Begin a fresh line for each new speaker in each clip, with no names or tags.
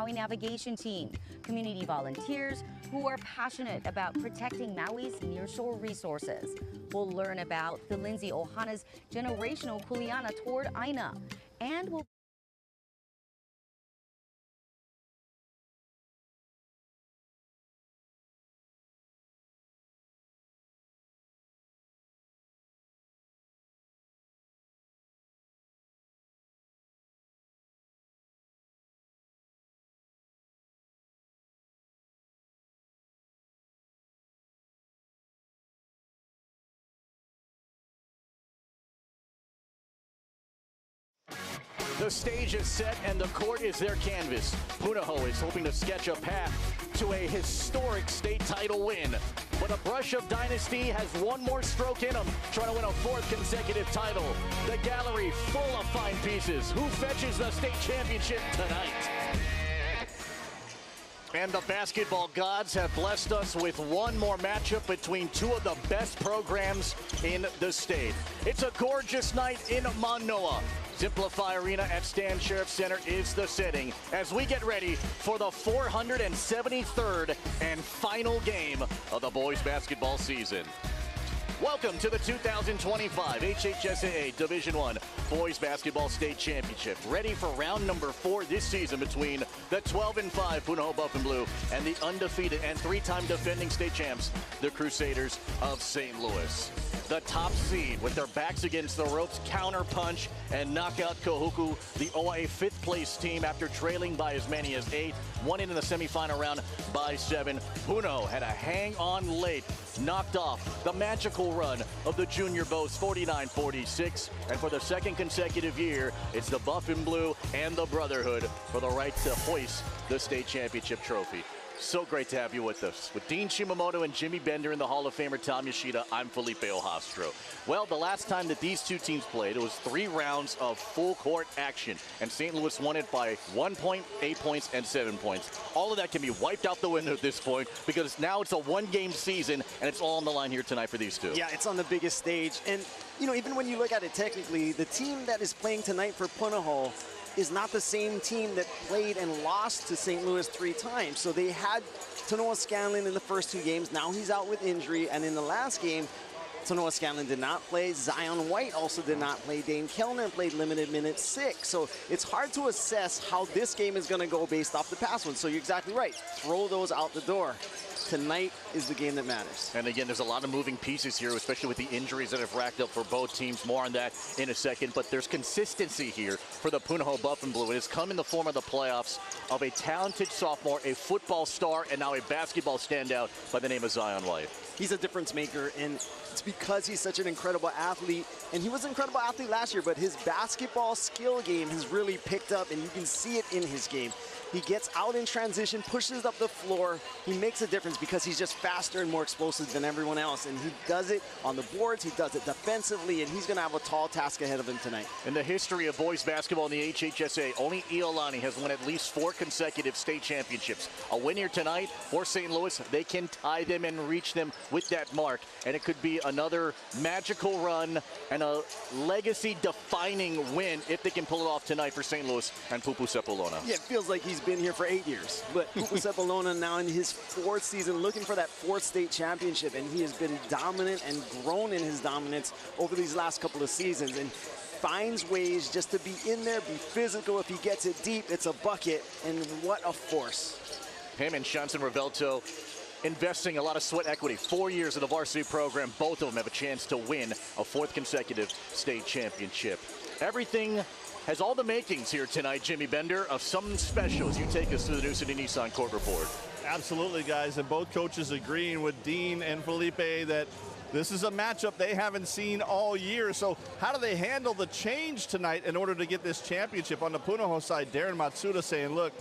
Maui navigation team, community volunteers who are passionate about protecting Maui's nearshore resources. We'll learn about the Lindsay Ohana's generational kuleana toward Aina, and we'll
The stage is set and the court is their canvas. Punahou is hoping to sketch a path to a historic state title win. But a brush of dynasty has one more stroke in them, trying to win a fourth consecutive title. The gallery full of fine pieces. Who fetches the state championship tonight? And the basketball gods have blessed us with one more matchup between two of the best programs in the state. It's a gorgeous night in Manoa. Simplify Arena at Stan Sheriff Center is the setting as we get ready for the 473rd and final game of the boys basketball season. Welcome to the 2025 HHSAA Division I Boys Basketball State Championship. Ready for round number 4 this season between the 12-5 Punahou Buff and Blue and the undefeated and 3-time defending state champs, the Crusaders of St. Louis. The top seed with their backs against the ropes counter punch and knock out Kahuku, the OIA 5th place team after trailing by as many as 8, won in the semifinal round by 7. Punahou had a hang on late, knocked off the magical run of the Junior Bows 49-46, and for the second consecutive year, it's the Buff and Blue and the Brotherhood for the right to hoist the state championship trophy. So great to have you with us. With Dean Shimamoto and Jimmy Bender and the Hall of Famer Tom Yoshida, I'm Felipe Ojastro. Well, the last time that these two teams played, it was 3 rounds of full court action, and St. Louis won it by 1 point, 8 points, and 7 points. All of that can be wiped out the window at this point because now it's a one-game season, and it's all on the line here tonight for these two.
Yeah, it's on the biggest stage. And, you know, even when you look at it technically, the team that is playing tonight for Punahou is not the same team that played and lost to St. Louis 3 times. So they had Tanoa Scanlon in the first 2 games. Now he's out with injury. And in the last game, Tanoa Scanlon did not play. Zion White also did not play. Dane Kellner played limited minutes 6. So it's hard to assess how this game is going to go based off the past one. So you're exactly right. Throw those out the door. Tonight is the game that matters.
And again, there's a lot of moving pieces here, especially with the injuries that have racked up for both teams. More on that in a second. But there's consistency here for the Punahou Buff and Blue. It has come in the form of the playoffs of a talented sophomore, a football star, and now a basketball standout by the name of Zion White.
He's a difference maker, and it's because he's such an incredible athlete. And he was an incredible athlete last year, but his basketball skill game has really picked up, and you can see it in his game. He gets out in transition, pushes up the floor. He makes a difference because he's just faster and more explosive than everyone else. And he does it on the boards, he does it defensively, and he's going to have a tall task ahead of him tonight.
In the history of boys basketball in the HHSAA, only Iolani has won at least 4 consecutive state championships. A win here tonight for St. Louis, they can tie them and reach them with that mark. And it could be another magical run and a legacy-defining win if they can pull it off tonight for St. Louis and Pupu Sepulona.
Yeah, it feels like he's been here for 8 years. But Pupu Sepulona now in his 4th season, looking for that 4th state championship. And he has been dominant and grown in his dominance over these last couple of seasons. And finds ways just to be in there, be physical. If he gets it deep, it's a bucket. And what a force.
Him and Shanson Revelto investing a lot of sweat equity. 4 years in the varsity program. Both of them have a chance to win a 4th consecutive state championship. Everything has all the makings here tonight, Jimmy Bender, of something special as you take us through the New City Nissan Court Report.
Absolutely, guys, and both coaches agreeing with Dean and Felipe that this is a matchup they haven't seen all year. So how do they handle the change tonight in order to get this championship? On the Punahou side, Darren Matsuda saying, look,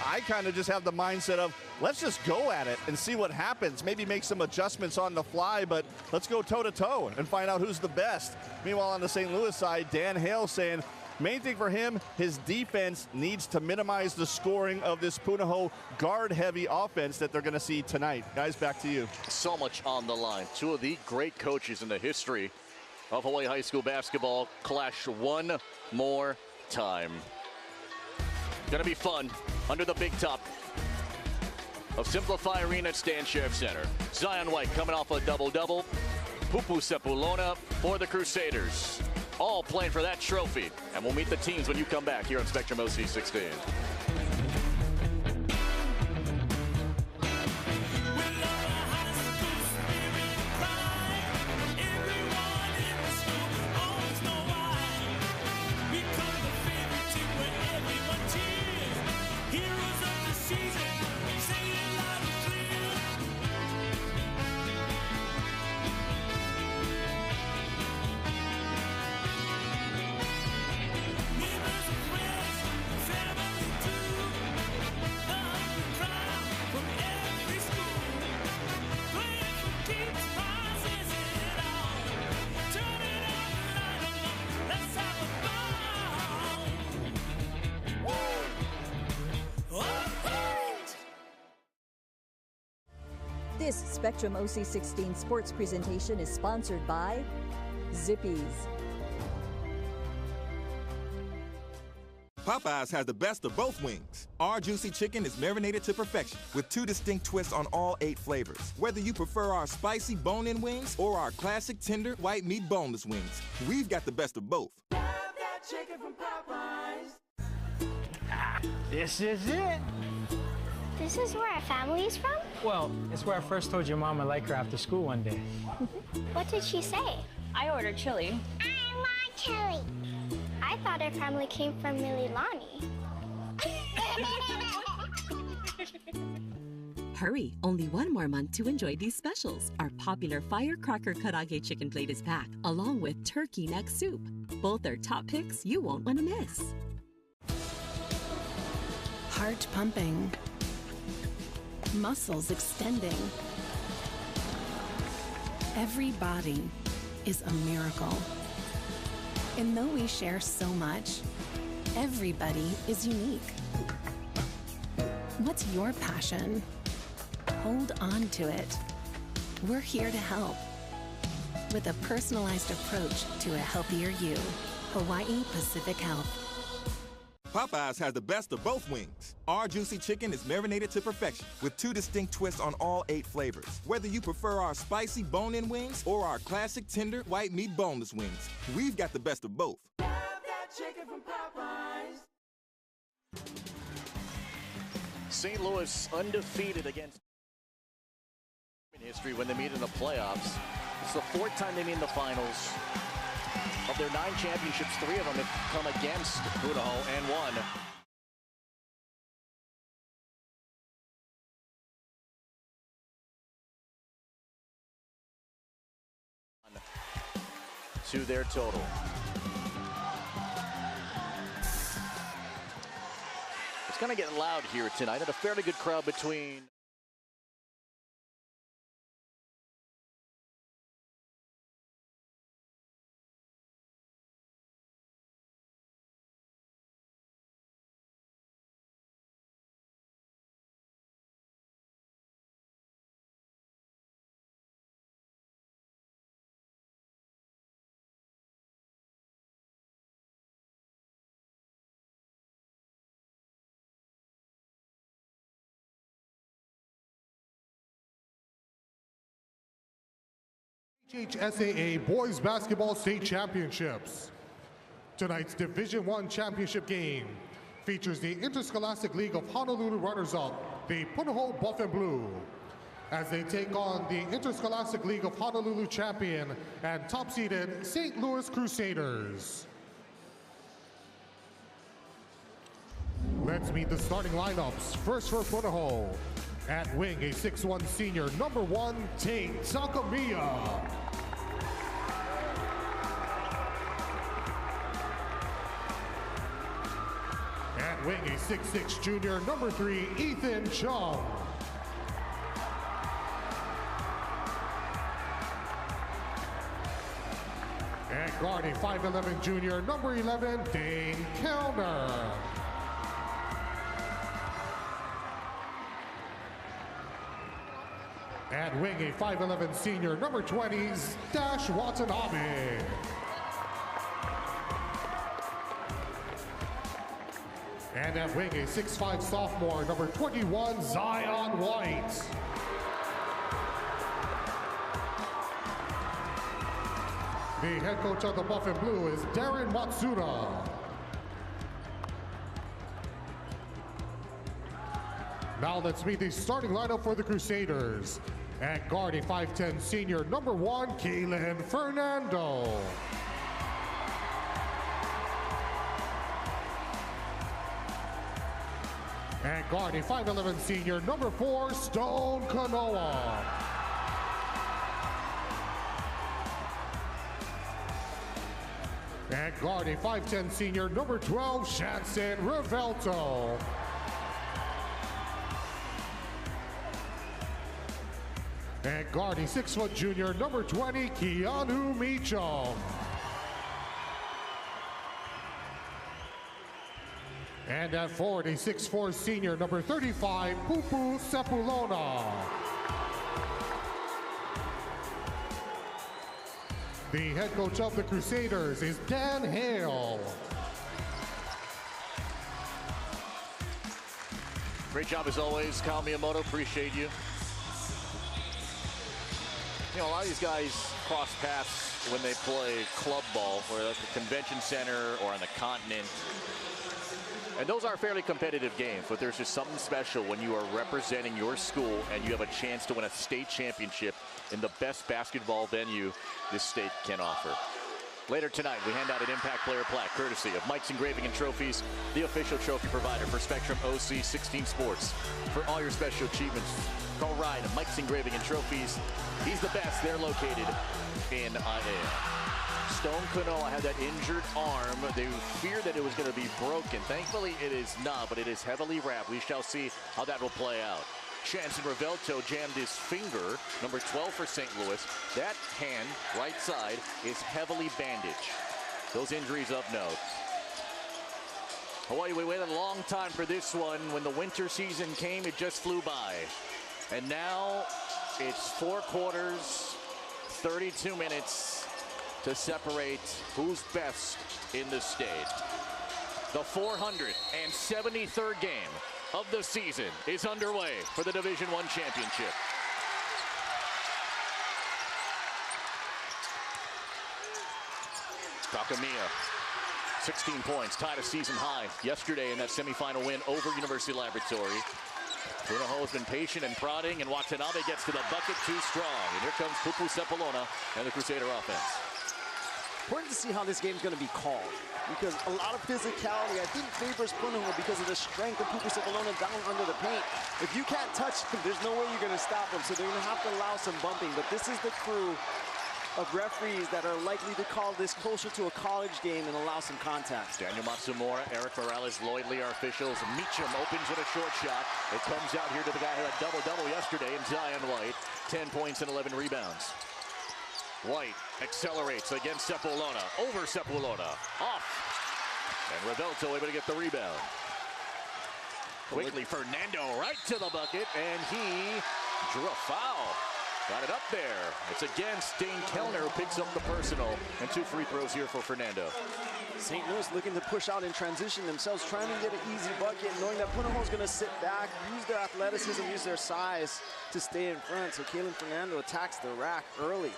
I kind of just have the mindset of let's just go at it and see what happens. Maybe make some adjustments on the fly, but let's go toe-to-toe and find out who's the best. Meanwhile, on the St. Louis side, Dan Hale saying main thing for him, his defense needs to minimize the scoring of this Punahou guard-heavy offense that they're going to see tonight. Guys, back to you.
So much on the line. Two of the great coaches in the history of Hawaii high school basketball clash one more time. Gonna be fun under the big top of Simplify Arena at Stan Sheriff Center. Zion White coming off a double-double. Pupu Sepulona for the Crusaders. All playing for that trophy. And we'll meet the teams when you come back here on Spectrum OC 16.
This Spectrum OC16 sports presentation is sponsored by Zippies.
Popeyes has the best of both wings. Our juicy chicken is marinated to perfection with 2 distinct twists on all 8 flavors. Whether you prefer our spicy bone-in wings or our classic tender white meat boneless wings, we've got the best of both.
Love that chicken from Popeyes.
This is it.
This is where our family is from?
Well, it's where I first told your mom I like her after school one day.
What did she say?
I ordered chili.
I want chili. I thought our family came from Mililani.
Hurry, only 1 more month to enjoy these specials. Our popular Firecracker Karaage chicken plate is back, along with turkey neck soup. Both are top picks you won't want to miss.
Heart pumping. Muscles extending. Every body is a miracle. And though we share so much, everybody is unique. What's your passion? Hold on to it. We're here to help with a personalized approach to a healthier you. Hawaii Pacific Health.
Popeyes has the best of both wings. Our juicy chicken is marinated to perfection with 2 distinct twists on all 8 flavors. Whether you prefer our spicy bone-in wings or our classic tender white meat boneless wings, we've got the best of both.
Love that chicken from Popeyes.
St. Louis undefeated against in history when they meet in the playoffs. It's the 4th time they meet in the finals. Of their 9 championships, 3 of them have come against Punahou and won. To their total. It's going to get loud here tonight at a fairly good crowd between
HHSAA Boys Basketball State Championships. Tonight's Division I championship game features the Interscholastic League of Honolulu runners-up, the Punahou Buff and Blue, as they take on the Interscholastic League of Honolulu champion and top-seeded St. Louis Crusaders. Let's meet the starting lineups. First for Punahou. At wing, a 6'1" senior, number 1, Tate Takamiya. At wing, a 6'6" junior, number 3, Ethan Chung. At guard, a 5'11" junior, number 11, Dane Kellner. At wing, a 5'11" senior, number 20, Dash Watanabe. And at wing, a 6'5" sophomore, number 21, Zion White. The head coach of the Buff and Blue is Darren Matsuda. Now let's meet the starting lineup for the Crusaders. At guard, a 5'10" senior, number 1, Kalen Fernando. At guard, a 5'11" senior, number 4, Stone Kanoa. At guard, a 5'10" senior, number 12, Shanson Revelto. At guard, a 6' junior, number 20, Keanu Meacham. And at forward, a 6'4" senior, number 35, Pupu Sepulona. The head coach of the Crusaders is Dan Hale.
Great job as always, Kyle Miyamoto. Appreciate you. You know, a lot of these guys cross paths when they play club ball, or at the convention center or on the continent. And those are fairly competitive games, but there's just something special when you are representing your school and you have a chance to win a state championship in the best basketball venue this state can offer. Later tonight, we hand out an Impact Player plaque courtesy of Mike's Engraving and Trophies, the official trophy provider for Spectrum OC 16 Sports. For all your special achievements, call Ryan at Mike's Engraving and Trophies. He's the best. They're located in IA. Stone Kanoa had that injured arm. They feared that it was going to be broken. Thankfully, it is not, but it is heavily wrapped. We shall see how that will play out. Shanson Revelto jammed his finger, number 12 for St. Louis. That hand, right side, is heavily bandaged. Those injuries of note. Hawaii, we waited a long time for this one. When the winter season came, it just flew by. And now it's 4 quarters, 32 minutes to separate who's best in the state. The 473rd game of the season is underway for the Division I championship. Takamiya, 16 points, tied a season high yesterday in that semifinal win over University Laboratory. Punahou has been patient and prodding, and Watanabe gets to the bucket too strong. And here comes Pupu Sepulona and the Crusader offense.
Important to see how this game's going to be called, because a lot of physicality, I think, favors Punahou because of the strength of Pupu Sepulona down under the paint. If you can't touch him, there's no way you're going to stop him, so they're going to have to allow some bumping. But this is the crew of referees that are likely to call this closer to a college game and allow some contact.
Daniel Matsumura, Eric Morales, Lloyd Lee are officials. Meacham opens with a short shot. It comes out here to the guy who had double-double yesterday in Zion White. 10 points and 11 rebounds. White accelerates against Sepulona, over Sepulona, off. And Revelto able to get the rebound. Quickly, Fernando right to the bucket, and he drew a foul. Got it up there. It's against Dane Kellner, who picks up the personal, and 2 free throws here for Fernando.
St. Louis looking to push out and transition themselves, trying to get an easy bucket, knowing that Punahou's going to sit back, use their athleticism, use their size to stay in front. So Kalen Fernando attacks the rack early.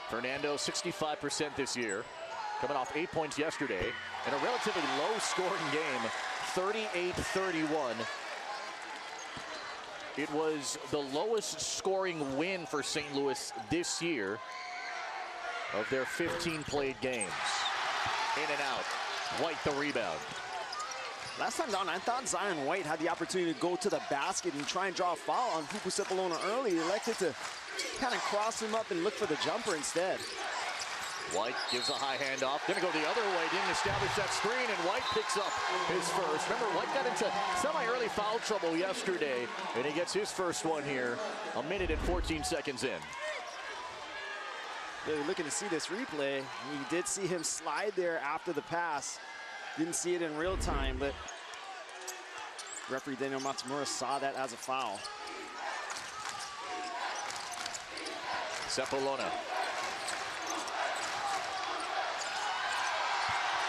Fernando, 65% this year, coming off 8 points yesterday in a relatively low-scoring game, 38-31. It was the lowest-scoring win for St. Louis this year of their 15 played games. In and out. White the rebound.
Last time down, I thought Zion White had the opportunity to go to the basket and try and draw a foul on Pupu Sepulona early. He elected to kind of cross him up and look for the jumper instead.
White gives a high handoff. Gonna go the other way. Didn't establish that screen, and White picks up his first. Remember, White got into semi-early foul trouble yesterday, and he gets his first one here, 1 minute and 14 seconds in.
Really looking to see this replay. We did see him slide there after the pass. Didn't see it in real time, but referee Daniel Matsumura saw that as a foul.
Sepulona.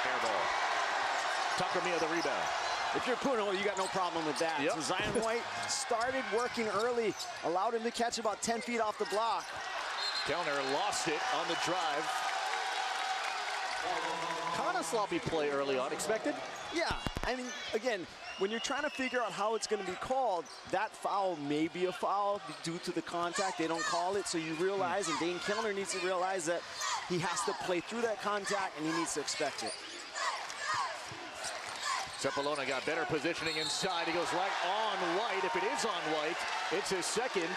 Air ball. Takamiya the rebound.
If you're Punahou, you got no problem with that.
Yep.
So Zion White started working early, allowed him to catch about 10 feet off the block.
Kellner lost it on the drive. Kind of sloppy play early on. Expected?
Yeah, I mean, again, when you're trying to figure out how it's going to be called, that foul may be a foul due to the contact. They don't call it, so you realize, and Dane Kellner needs to realize that he has to play through that contact, and he needs to expect it.
Cepolona got better positioning inside. He goes right on White. If it is on White, it's his second.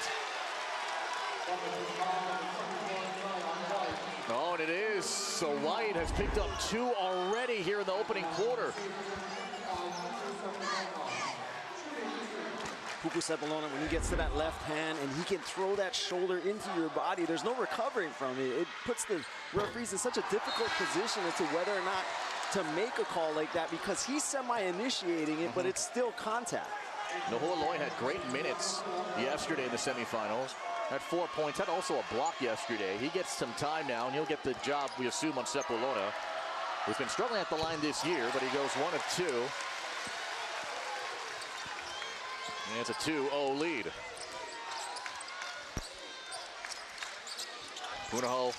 Oh, and it is. So White has picked up 2 already here in the opening quarter.
Pupu Cepolona, when he gets to that left hand and he can throw that shoulder into your body, there's no recovering from it. It puts the referees in such a difficult position as to whether or not to make a call like that, because he's semi-initiating it, but it's still contact.
Nohoa Loy had great minutes yesterday in the semifinals. Had 4 points, had also a block yesterday. He gets some time now, and he'll get the job, we assume, on Cepolona, who's been struggling at the line this year, but he goes 1 of 2. And it's a 2-0 lead. Punahou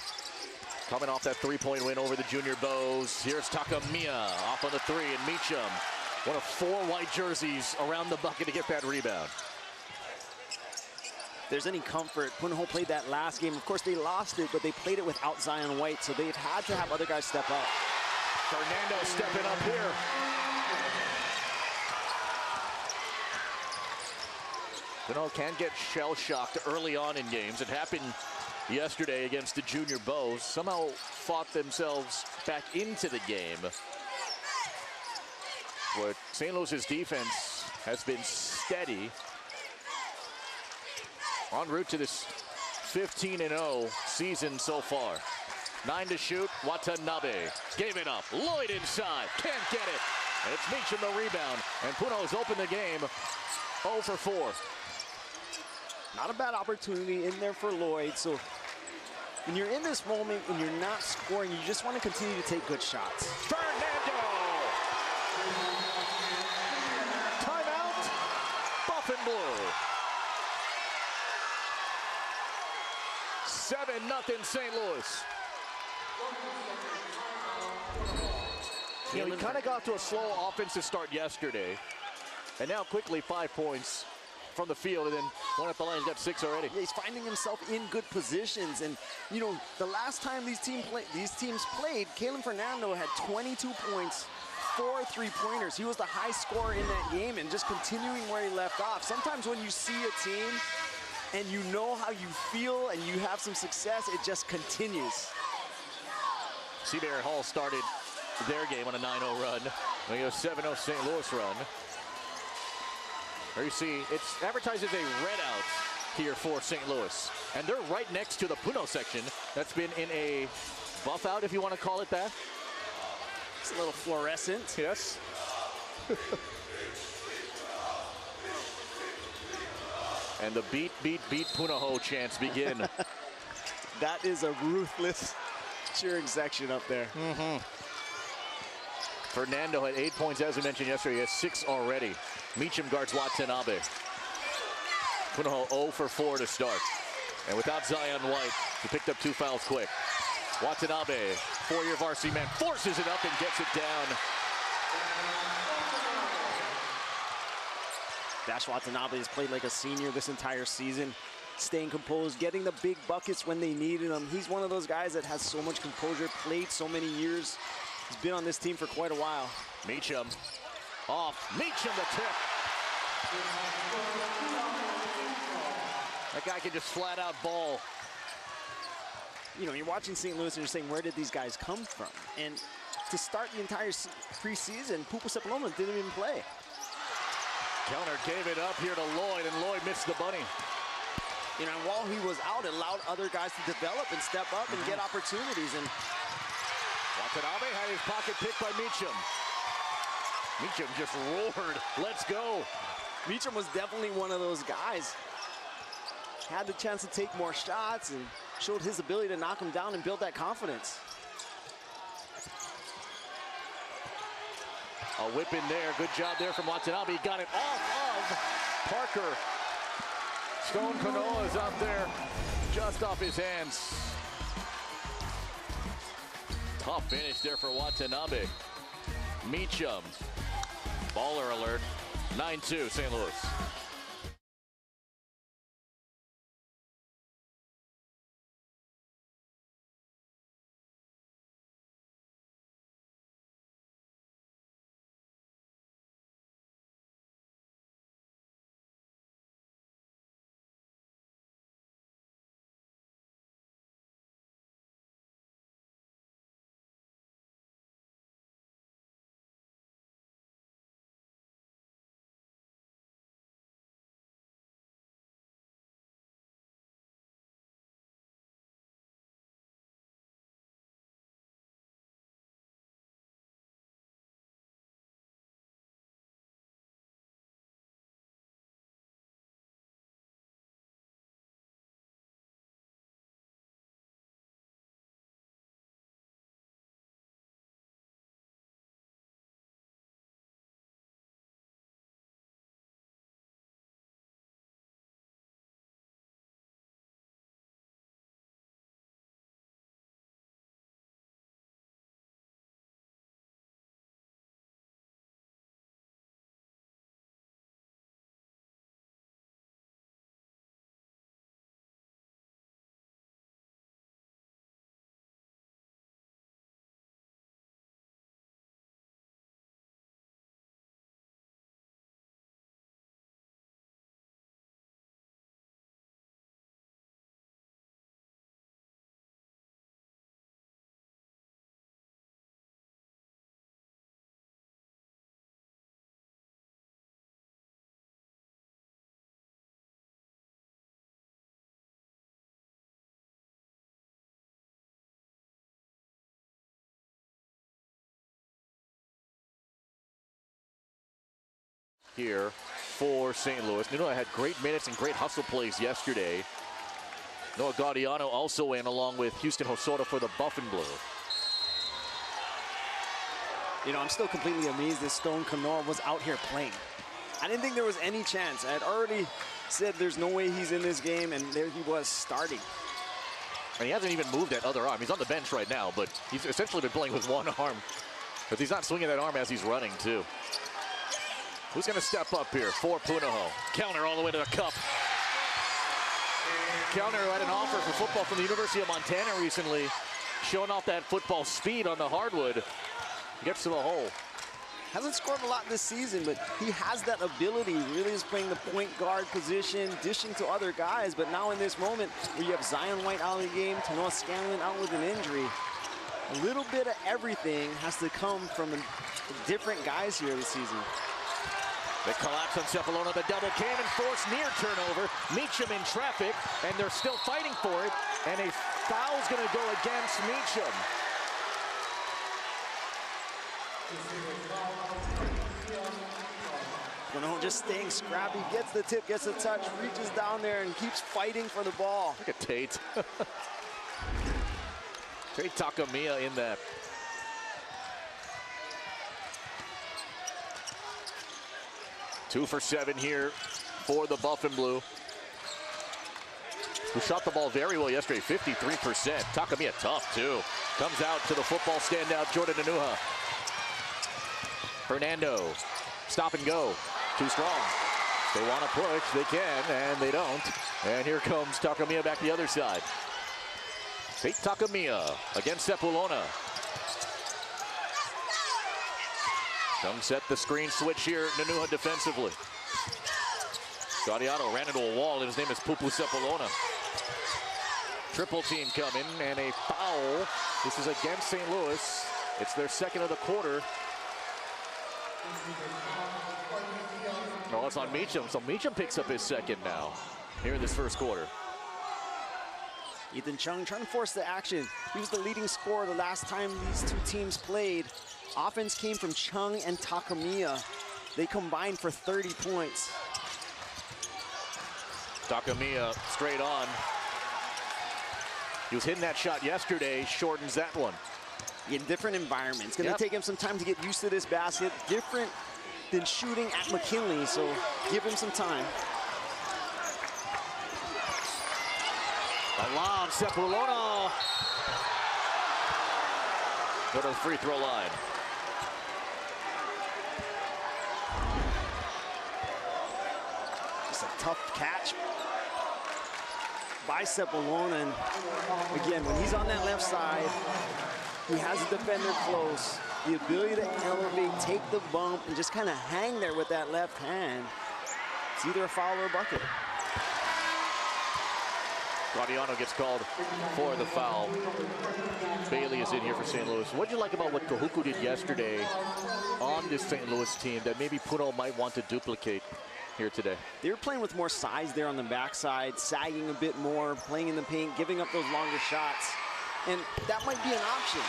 coming off that 3-point win over the Junior Bows. Here's Takamiya off on the 3, and Meacham, one of 4 white jerseys around the bucket to get that rebound.
If there's any comfort, Punahou played that last game. Of course, they lost it, but they played it without Zion White, so they've had to have other guys step up.
Fernando stepping up here. Punahou can get shell-shocked early on in games. It happened yesterday against the Junior Bows. Somehow fought themselves back into the game. But St. Louis's defense has been steady. En route to this 15-0 season so far. 9 to shoot, Watanabe gave it up. Lloyd inside, can't get it. And it's Meacham the rebound. And Punahou's opened the game 0 for 4.
Not a bad opportunity in there for Lloyd. So when you're in this moment and you're not scoring, you just want to continue to take good shots.
Fernando! Timeout, Buff and Blue. 7-0 St. Louis. You know, he kind of got to a slow offensive start yesterday. And now quickly 5 points from the field, and then one at the line. He's got 6 already.
Yeah, he's finding himself in good positions. And, you know, the last time these teams played, Kalen Fernando had 22 points, 4 3-pointers. He was the high scorer in that game, and just continuing where he left off. Sometimes when you see a team and you know how you feel and you have some success, it just continues.
Seabury Hall started their game on a 9-0 run. We go 7-0 St. Louis run. There you see, it's advertised as a red out here for St. Louis. And they're right next to the Punahou section. That's been in a buff out, if you want to call it that.
It's a little fluorescent.
Yes. And the beat Punahou chants begin.
That is a ruthless cheering section up there.
Fernando had 8 points, as we mentioned yesterday. He has 6 already. Meacham guards Watanabe. Punahou 0 for 4 to start. And without Zion White, he picked up 2 fouls quick. Watanabe, 4-year varsity man, forces it up and gets it down.
Dash Watanabe has played like a senior this entire season, staying composed, getting the big buckets when they needed them. He's one of those guys that has so much composure, played so many years. He's been on this team for quite a while.
Meacham off. Meacham the tip. That guy can just flat out ball.
You know, you're watching St. Louis and you're saying, where did these guys come from? And to start the entire preseason, Pupu Cepolona didn't even play.
Kellner gave it up here to Lloyd, and Lloyd missed the bunny.
You know, and while he was out, it allowed other guys to develop and step up and get opportunities. And
Watanabe had his pocket picked by Meacham. Meacham just roared, let's go.
Meacham was definitely one of those guys. Had the chance to take more shots and showed his ability to knock him down and build that confidence.
A whip in there. Good job there from Watanabe. Got it off of Parker. Stone Punahou is up there just off his hands. Tough finish there for Watanabe. Meacham. Baller alert. 9-2 St. Louis. Here for St. Louis. Nunoha had great minutes and great hustle plays yesterday. Noah Gaudiano also in along with Houston Hosoda for the Buff and Blue.
You know, I'm still completely amazed that Stone Punahou was out here playing. I didn't think there was any chance. I had already said there's no way he's in this game, and there he was starting.
And he hasn't even moved that other arm. He's on the bench right now, but he's essentially been playing with one arm. But he's not swinging that arm as he's running, too. Who's going to step up here for Punahou? Counter all the way to the cup. Counter had an offer for football from the University of Montana recently, showing off that football speed on the hardwood. Gets to the hole.
Hasn't scored a lot this season, but he has that ability. Really is playing the point guard position, dishing to other guys. But now in this moment, where you have Zion White out of the game, Tanoa Scanlon out with an injury, a little bit of everything has to come from different guys here this season.
The collapse on Cephalona, the double cannon force, near turnover. Meacham in traffic, and they're still fighting for it. And a foul's going to go against Meacham.
Punahou just staying scrappy, gets the tip, gets the touch, reaches down there and keeps fighting for the ball.
Look at Tate. Tate Takamiya in that. Two for 7 here for the Buff and Blue, who shot the ball very well yesterday, 53%. Takamiya tough, too. Comes out to the football standout, Jordan Nunoha. Fernando, stop and go. Too strong. They want to push, they can, and they don't. And here comes Takamiya back the other side. Tate Takamiya against Sepulona. Come set the screen switch here, Nunoha defensively. Gaudiano ran into a wall, and his name is Pupu Sepulona. Triple team coming, and a foul. This is against St. Louis. It's their second of the quarter. No, it's on Meacham, so Meacham picks up his second now here in this first quarter.
Ethan Chung trying to force the action. He was the leading scorer the last time these two teams played. Offense came from Chung and Takamiya. They combined for 30 points.
Takamiya straight on. He was hitting that shot yesterday, shortens that one.
in different environments. Going to take him some time to get used to this basket. Different than shooting at McKinley, so give him some time.
Alam Sepulveda go to the free throw line.
Just a tough catch by Sepulveda, and again, when he's on that left side, he has a defender close. The ability to elevate, take the bump, and just kind of hang there with that left hand. It's either a foul or a bucket.
Guardiano gets called for the foul. Bailey is in here for St. Louis. What did you like about what Kahuku did yesterday on this St. Louis team that maybe Punahou might want to duplicate here today?
They were playing with more size there on the backside, sagging a bit more, playing in the paint, giving up those longer shots. And that might be an option.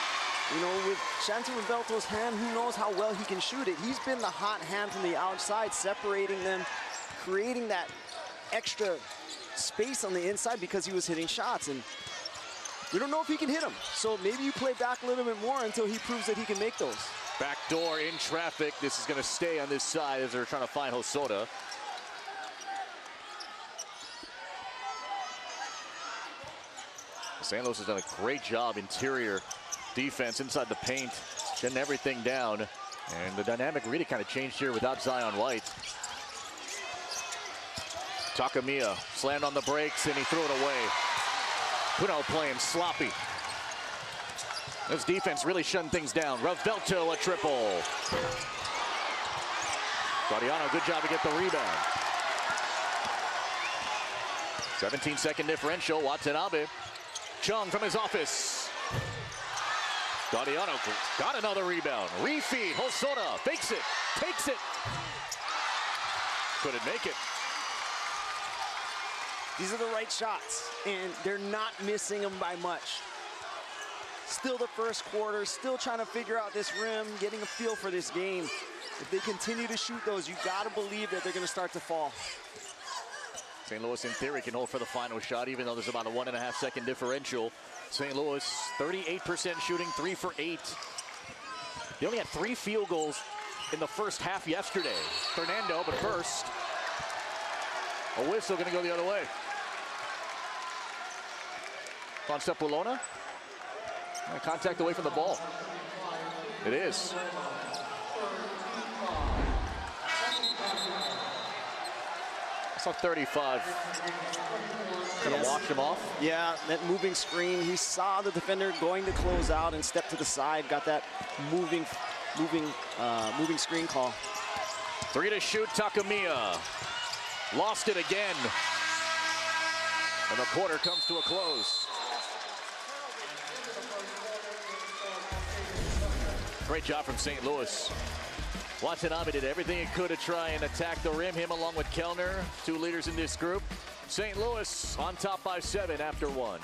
You know, with Shanti Rebelto's hand, who knows how well he can shoot it. He's been the hot hand from the outside, separating them, creating that extra space on the inside because he was hitting shots. And we don't know if he can hit them. So maybe you play back a little bit more until he proves that he can make those.
Back door in traffic. This is going to stay on this side as they're trying to find Hosoda. St. Louis has done a great job interior defense inside the paint, shutting everything down. And the dynamic really kind of changed here without Zion White. Takamiya slammed on the brakes and he threw it away. Punahou playing sloppy. This defense really shutting things down. Rebelto a triple. Guardiano, good job to get the rebound. 17-second differential. Watanabe. Chung from his office. Guardiano got another rebound. Refeed. Hosoda fakes it. Takes it. Couldn't make it.
These are the right shots, and they're not missing them by much. Still the first quarter, still trying to figure out this rim, getting a feel for this game. If they continue to shoot those, you gotta believe that they're gonna start to fall.
St. Louis, in theory, can hold for the final shot, even though there's about a 1.5-second differential. St. Louis, 38% shooting, 3 for 8. They only had 3 field goals in the first half yesterday. Fernando, but first, a whistle gonna go the other way. On Sepulveda. Contact away from the ball. It is. I saw 35. Gonna wash him off.
Yeah, that moving screen. He saw the defender going to close out and step to the side. Got that moving screen call.
3 to shoot, Takamiya. Lost it again. And the quarter comes to a close. Great job from St. Louis. Watanabe did everything he could to try and attack the rim. Him along with Kellner, 2 leaders in this group. St. Louis on top by 7 after 1.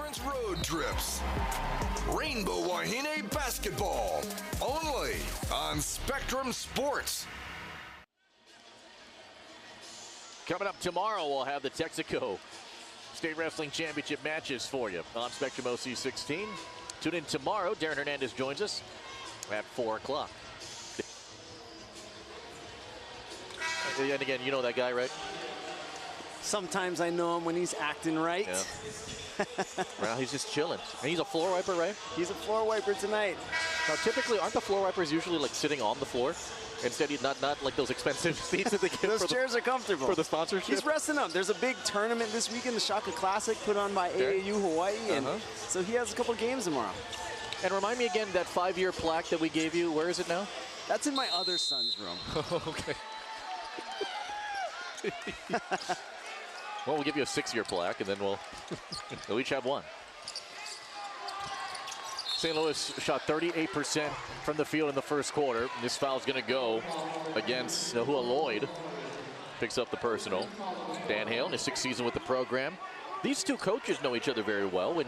conference road trips. Rainbow Wahine basketball, only on Spectrum Sports.
Coming up tomorrow, we'll have the Texaco State Wrestling Championship matches for you on Spectrum OC 16. Tune in tomorrow. Darren Hernandez joins us at 4 o'clock. And again, you know that guy, right?
Sometimes I know him when he's acting right.
Yeah. Well, he's just chilling. And he's a floor wiper, right?
He's a floor wiper tonight.
Now, typically, aren't the floor wipers usually like sitting on the floor? Instead, not like those expensive seats that they give.
Those chairs are comfortable.
For the sponsorship?
He's resting up. There's a big tournament this weekend, the Shaka Classic, put on by AAU Hawaii. And so he has a couple games tomorrow.
And remind me again, that 5-year plaque that we gave you, where is it now?
That's in my other son's room.
Okay. Well, we'll give you a 6-year plaque, and then we'll each have one. St. Louis shot 38% from the field in the first quarter. This foul's going to go against Nahua Lloyd. Picks up the personal. Dan Hale in his 6th season with the program. These two coaches know each other very well. When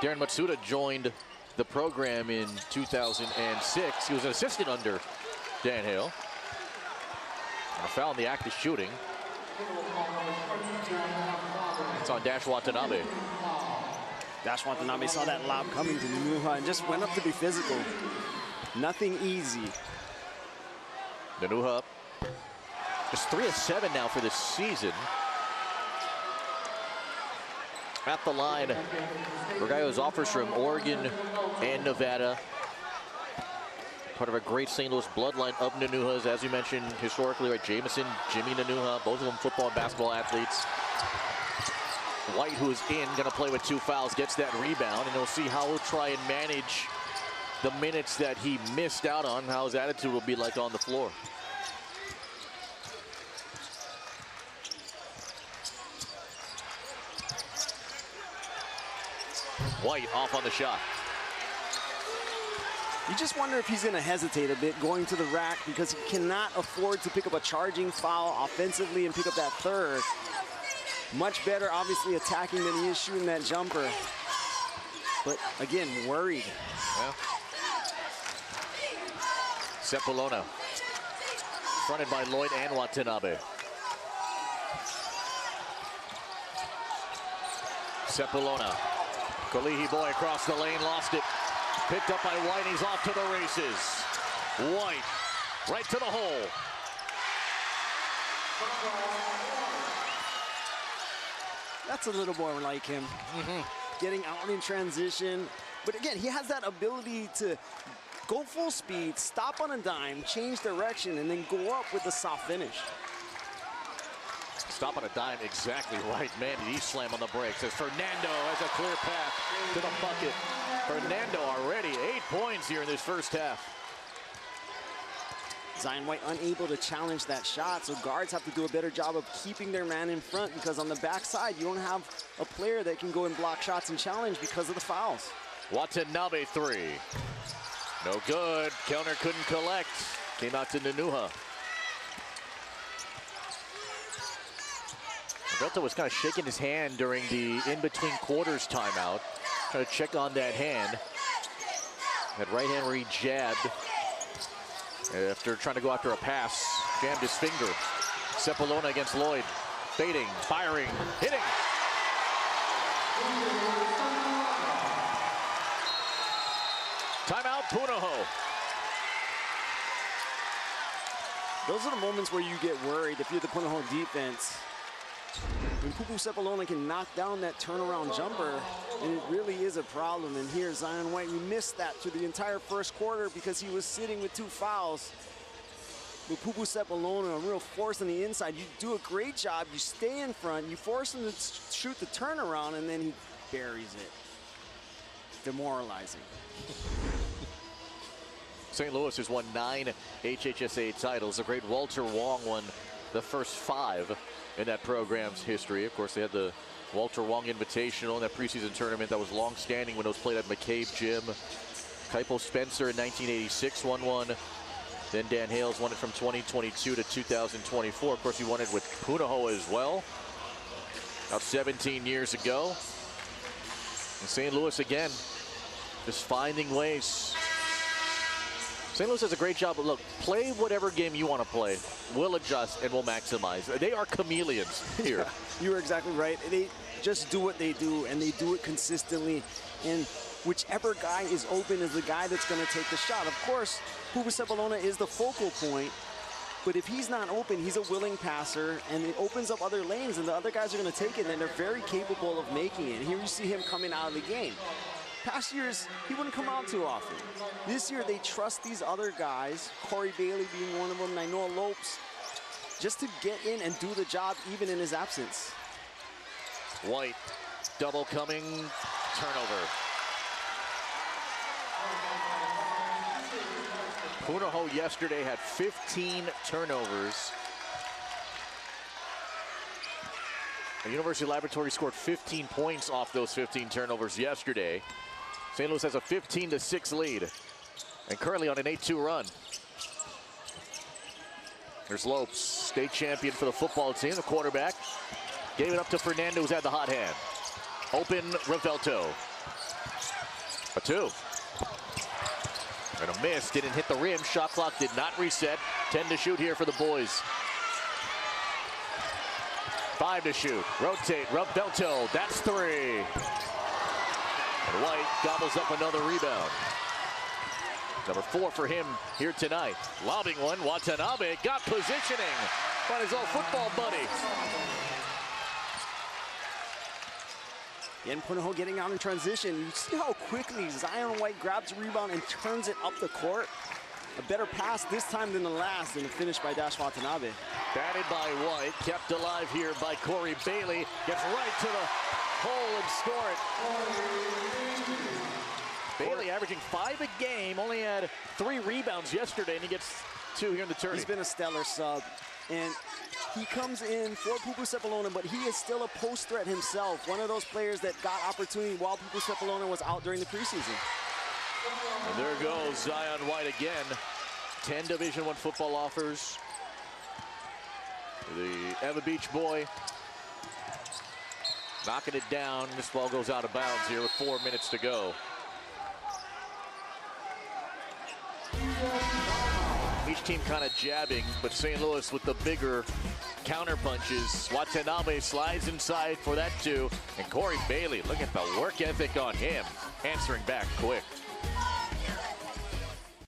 Darren Matsuda joined the program in 2006, he was an assistant under Dan Hale. And a foul in the act of shooting. It's on Dash Watanabe.
Dash Watanabe saw that lob coming to Nanuha and just went up to be physical. Nothing easy.
Nanuha just 3 of 7 now for this season. At the line, Rogaios offers from Oregon and Nevada. Part of a great St. Louis bloodline of Nanuhas, as you mentioned historically, right? Jameson, Jimmy Nanuha, both of them football and basketball athletes. White, who is in, going to play with 2 fouls, gets that rebound, and we'll see how he'll try and manage the minutes that he missed out on, how his attitude will be like on the floor. White off on the shot.
You just wonder if he's going to hesitate a bit going to the rack because he cannot afford to pick up a charging foul offensively and pick up that third. Much better, obviously, attacking than he is shooting that jumper. But, again, worried.
Yeah. Sepulona. Fronted by Lloyd and Watanabe. Sepulona. Kalihi boy across the lane, lost it. Picked up by White, he's off to the races. White, right to the hole.
That's a little more like him. Getting out in transition. But again, he has that ability to go full speed, stop on a dime, change direction, and then go up with a soft finish.
Stop on a dime, exactly right. Man, did he slam on the brakes as Fernando has a clear path to the bucket. Fernando already 8 points here in this first half.
Zion White unable to challenge that shot, so guards have to do a better job of keeping their man in front because on the backside, you don't have a player that can go and block shots and challenge because of the fouls.
Watanabe 3. No good. Kellner couldn't collect. Came out to Nanuha. Roberto was kind of shaking his hand during the in-between quarters timeout. Trying to check on that hand. That right hand where he jabbed. After trying to go after a pass, jammed his finger. Sepulona against Lloyd. Fading, firing, hitting. Timeout, Punahou.
Those are the moments where you get worried if you're the Punahou defense. When Pupu Sepulona can knock down that turnaround jumper, and it really is a problem. And here, Zion White, we missed that through the entire first quarter because he was sitting with 2 fouls. With Pupu Sepulona, a real force on the inside, you do a great job. You stay in front, you force him to shoot the turnaround, and then he buries it. Demoralizing.
St. Louis has won 9 HHSAA titles. The great Walter Wong won the first 5 in that program's history. Of course, they had the Walter Wong Invitational in that preseason tournament that was long-standing when it was played at McCabe Gym. Kaipo Spencer in 1986 won one. Then Dan Hales won it from 2022 to 2024. Of course, he won it with Punahou as well, about 17 years ago. And St. Louis again, just finding ways. St. Louis does a great job. Look, play whatever game you want to play. We'll adjust and we'll maximize. They are chameleons here.
Yeah, you are exactly right. They just do what they do, and they do it consistently. And whichever guy is open is the guy that's going to take the shot. Of course, Pupuseppalona is the focal point, but if he's not open, he's a willing passer, and it opens up other lanes, and the other guys are going to take it, and they're very capable of making it. Here you see him coming out of the game. Past years, he wouldn't come out too often. This year, they trust these other guys, Corey Bailey being one of them, Nainoa Lopes, just to get in and do the job even in his absence.
White, double coming, turnover. Punahou yesterday had 15 turnovers. The University Laboratory scored 15 points off those 15 turnovers yesterday. St. Louis has a 15-6 lead and currently on an 8-2 run. There's Lopes, state champion for the football team, the quarterback. Gave it up to Fernando, who's had the hot hand. Open, Revelto. A 2. And a miss, didn't hit the rim. Shot clock did not reset. 10 to shoot here for the boys. 5 to shoot. Rotate, Revelto, that's 3. And White gobbles up another rebound. Number 4 for him here tonight. Lobbing one, Watanabe got positioning by his old football buddy.
And Punahou getting out in transition. You see how quickly Zion White grabs the rebound and turns it up the court. A better pass this time than the last, and a finish by Dash Watanabe.
Batted by White, kept alive here by Corey Bailey. Gets right to the hole and score it. Bailey averaging 5 a game, only had 3 rebounds yesterday, and he gets 2 here in the tourney.
He's been a stellar sub, and he comes in for Pupuseppalona, but he is still a post threat himself. One of those players that got opportunity while Pupuseppalona was out during the preseason.
And there goes Zion White again. 10 Division I football offers. The Eva Beach boy knocking it down. This ball goes out of bounds here with 4 minutes to go. Each team kind of jabbing, but St. Louis with the bigger counter punches. Watanabe slides inside for that 2. And Corey Bailey, look at the work ethic on him. Answering back quick.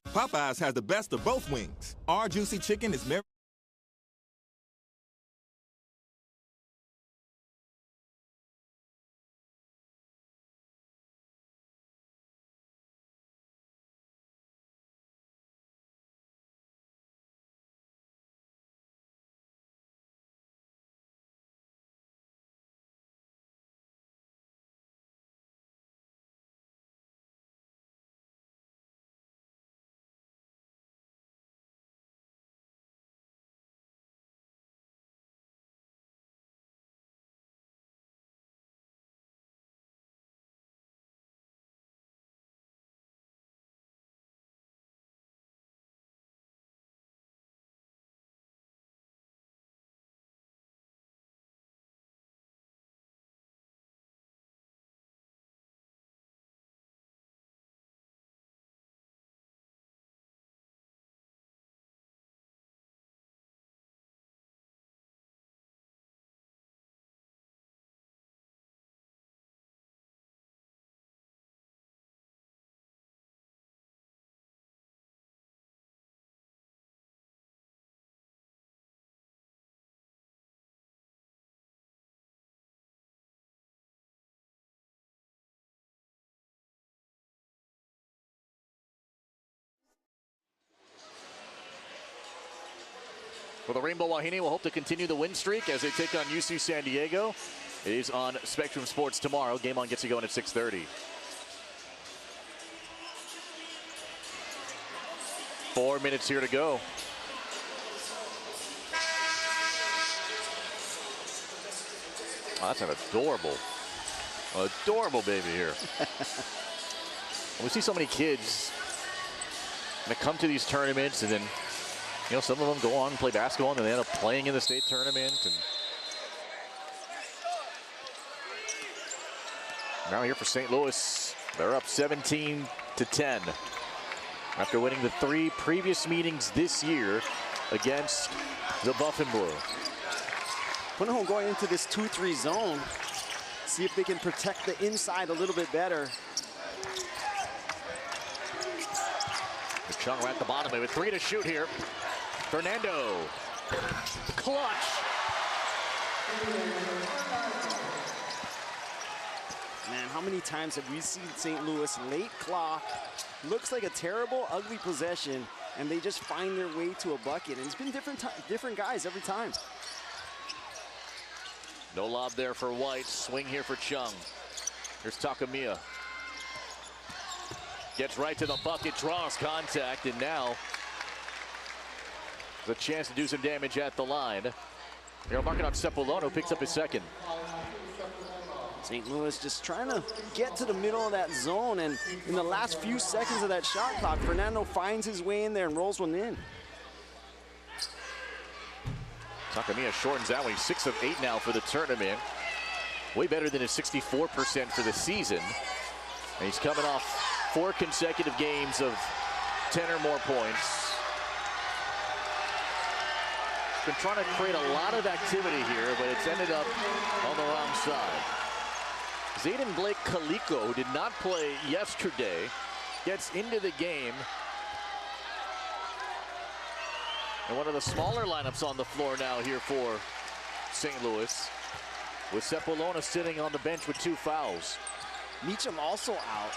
Popeyes has the best of both wings. Our juicy chicken is marinated.
Well, the Rainbow Wahine will hope to continue the win streak as they take on UC San Diego. It is on Spectrum Sports tomorrow. Game on gets you going at 6:30. 4 minutes here to go. Oh, that's an adorable baby here. We see so many kids that come to these tournaments, and then, you know, some of them go on and play basketball and then they end up playing in the state tournament. And Now here for St. Louis. They're up 17-10 after winning the 3 previous meetings this year against the Buff and Blue.
Punahou going into this 2-3 zone. See if they can protect the inside a little bit better.
Chung right at the bottom with 3 to shoot here. Fernando. Clutch.
Man, how many times have we seen St. Louis late clock? Looks like a terrible, ugly possession, and they just find their way to a bucket. And it's been different guys every time.
No lob there for White. Swing here for Chung. Here's Takamiya. Gets right to the bucket, draws contact, and now the chance to do some damage at the line. They're marking on Cepolano, who picks up his second.
St. Louis just trying to get to the middle of that zone, and in the last few seconds of that shot clock, Fernando finds his way in there and rolls one in.
Takamiya shortens that one. He's 6 of 8 now for the tournament. Way better than his 64% for the season. And he's coming off 4 consecutive games of 10 or more points. Been trying to create a lot of activity here, but it's ended up on the wrong side. Zayden Blake Kaliko, who did not play yesterday, gets into the game. And one of the smaller lineups on the floor now here for St. Louis, with Cepolano sitting on the bench with 2 fouls.
Meacham also out.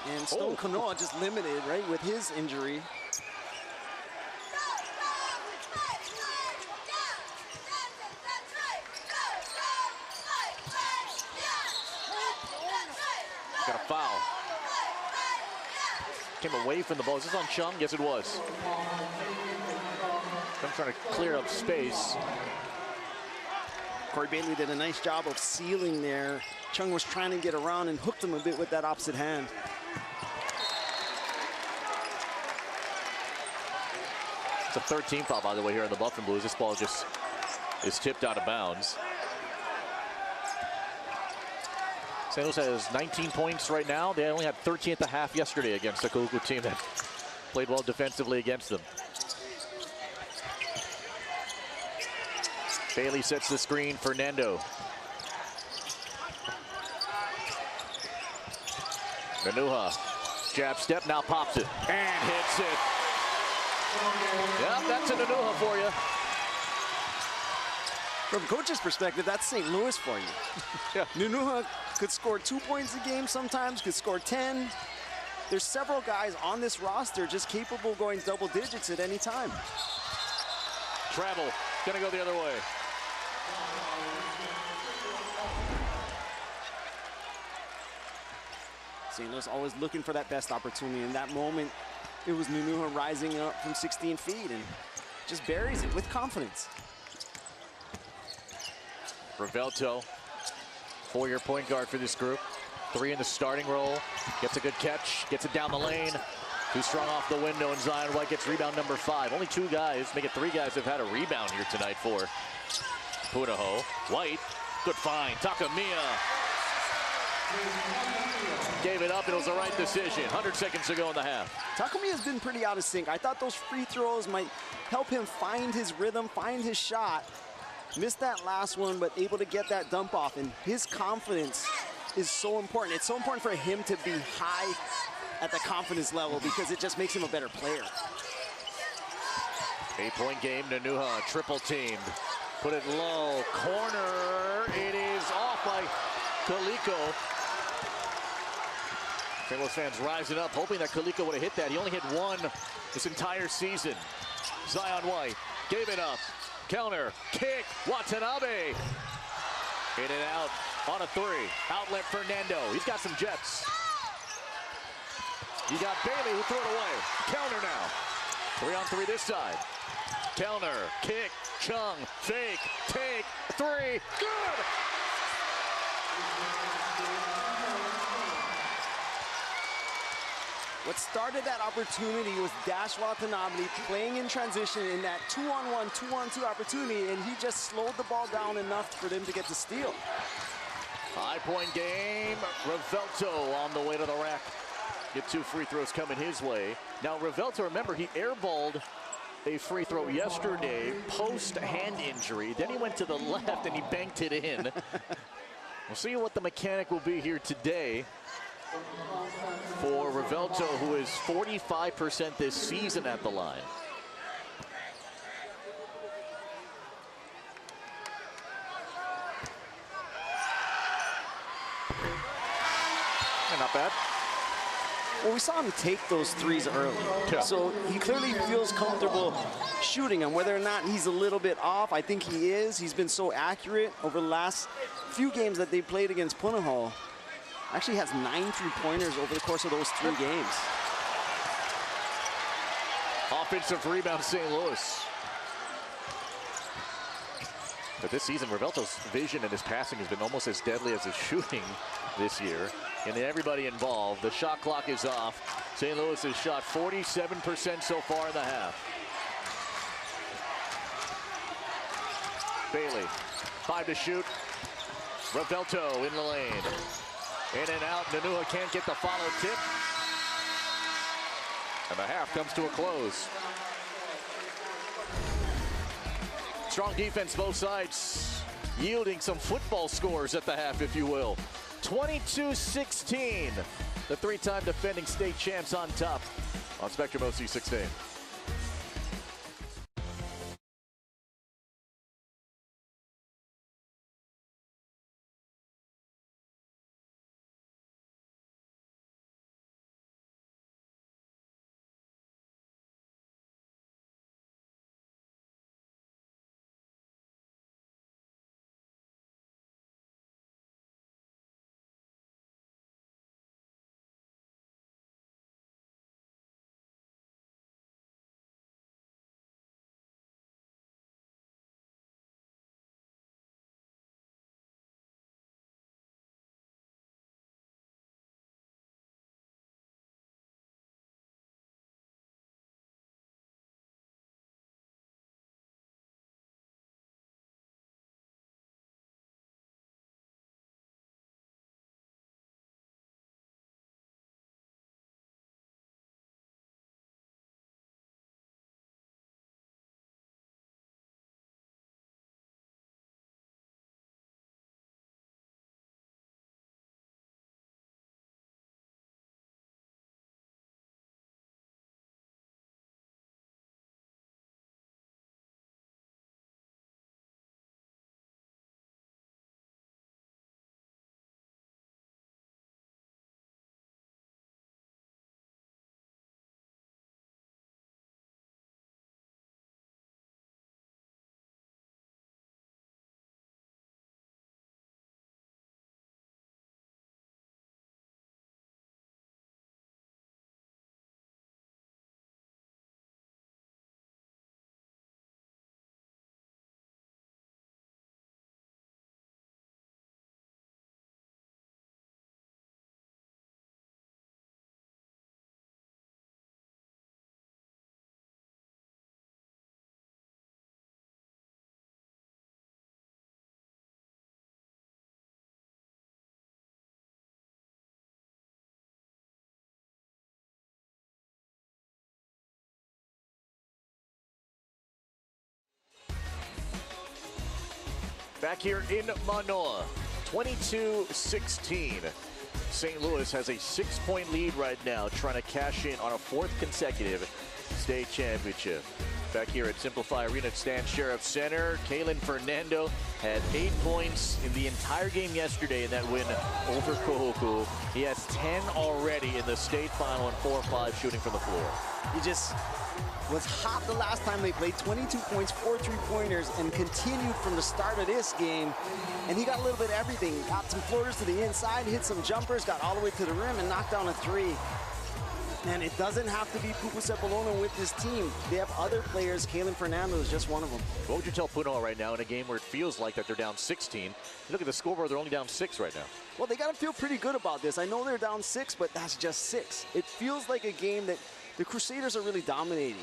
And Stone Kanoa just limited, right, with his injury.
Got a foul. Came away from the ball. Is this on Chung? Yes, it was. I'm trying to clear up space.
Corey Bailey did a nice job of sealing there. Chung was trying to get around and hooked him a bit with that opposite hand.
It's a 13 foul, by the way, here in the Buff and Blues. This ball just is tipped out of bounds. St. Louis has 19 points right now. They only had 13 at the half yesterday against the Kaluku team that played well defensively against them. Bailey sets the screen. Fernando. Nanuha. Jab step, now pops it. And hits it. Yep, that's a Nanuha for you.
From coach's perspective, that's St. Louis for you.
Yeah.
Nanuha could score 2 points a game sometimes, could score 10. There's several guys on this roster just capable of going double digits at any time.
Travel, gonna go the other way.
St. Louis always looking for that best opportunity. In that moment, it was Nanuha rising up from 16 feet and just buries it with confidence.
Revelto, 4-year point guard for this group. 3 in the starting role. Gets a good catch, gets it down the lane. Too strong off the window, and Zion White gets rebound number 5. Only 2 guys, make it 3 guys have had a rebound here tonight for Punahou. White, good find. Takamiya gave it up, and it was the right decision. 100 seconds to go in the half.
Takamiya's been pretty out of sync. I thought those free throws might help him find his rhythm, find his shot. Missed that last one, but able to get that dump off, and his confidence is so important. It's so important for him to be high at the confidence level because it just makes him a better player.
8-point game, Nanuha triple teamed. Put it low, corner, it is off by Kaliko. St. Louis fans rising up, hoping that Kaliko would have hit that. He only hit 1 this entire season. Zion White gave it up. Counter, kick, Watanabe. In and out on a 3. Outlet Fernando, he's got some jets. You got Bailey who threw it away. Counter now. 3-on-3 this side. Counter, kick, Chung, fake, take, 3, good!
What started that opportunity was Dash Watanabe playing in transition in that 2-on-1, 2-on-2 opportunity, and he just slowed the ball down enough for them to get the steal.
High-point game. Revelto on the way to the rack. Get 2 free throws coming his way. Now, Revelto, remember, he airballed a free throw yesterday post-hand injury. Then he went to the left and he banked it in. We'll see what the mechanic will be here today for Revelto, who is 45% this season at the line. Not bad.
Well, we saw him take those threes early.
Yeah.
So he clearly feels comfortable shooting them. Whether or not he's a little bit off, I think he is. He's been so accurate over the last few games that they played against Punahou. Actually has 9 3-pointers over the course of those 3 games.
Offensive rebound, St. Louis. But this season, Revelto's vision and his passing has been almost as deadly as his shooting this year. And everybody involved. The shot clock is off. St. Louis has shot 47% so far in the half. Bailey, 5 to shoot. Revelto in the lane. In and out. Nanua can't get the follow tip. And the half comes to a close. Strong defense both sides, yielding some football scores at the half, if you will. 22-16. The 3-time defending state champs on top on Spectrum OC 16. Back here in Manoa, 22-16. St. Louis has a 6-point lead right now, trying to cash in on a 4th consecutive state championship. Back here at Simplify Arena at Stan Sheriff Center, Kalen Fernando had 8 points in the entire game yesterday in that win over Kohoku. He has 10 already in the state final and 4 or 5 shooting from the floor.
He just was hot the last time they played. 22 points, 4 3-pointers, and continued from the start of this game. And he got a little bit of everything. Got some floaters to the inside, hit some jumpers, got all the way to the rim, and knocked down a 3. And it doesn't have to be Pupu Sepulveda with this team. They have other players. Kalen Fernando is just one of them.
What would you tell Punahou right now in a game where it feels like that they're down 16? Look at the scoreboard, they're only down 6 right now.
Well, they got to feel pretty good about this. I know they're down 6, but that's just 6. It feels like a game that the Crusaders are really dominating.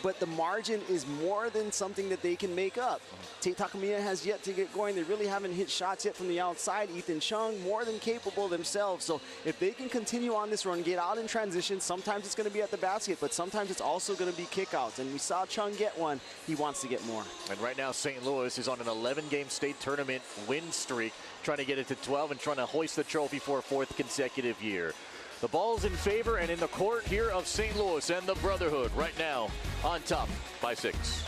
but the margin is more than something that they can make up. Tate Takamiya has yet to get going. They really haven't hit shots yet from the outside. Ethan Chung, more than capable themselves. So if they can continue on this run, get out in transition, sometimes it's going to be at the basket, but sometimes it's also going to be kickouts. And we saw Chung get one. He wants to get more.
And right now, St. Louis is on an 11-game state tournament win streak, trying to get it to 12 and trying to hoist the trophy for a 4th consecutive year. The ball's in favor and in the court here of St. Louis and the Brotherhood right now on top by 6.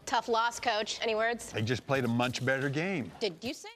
Tough loss, Coach. Any words?
They just played a much better game.
Did you say?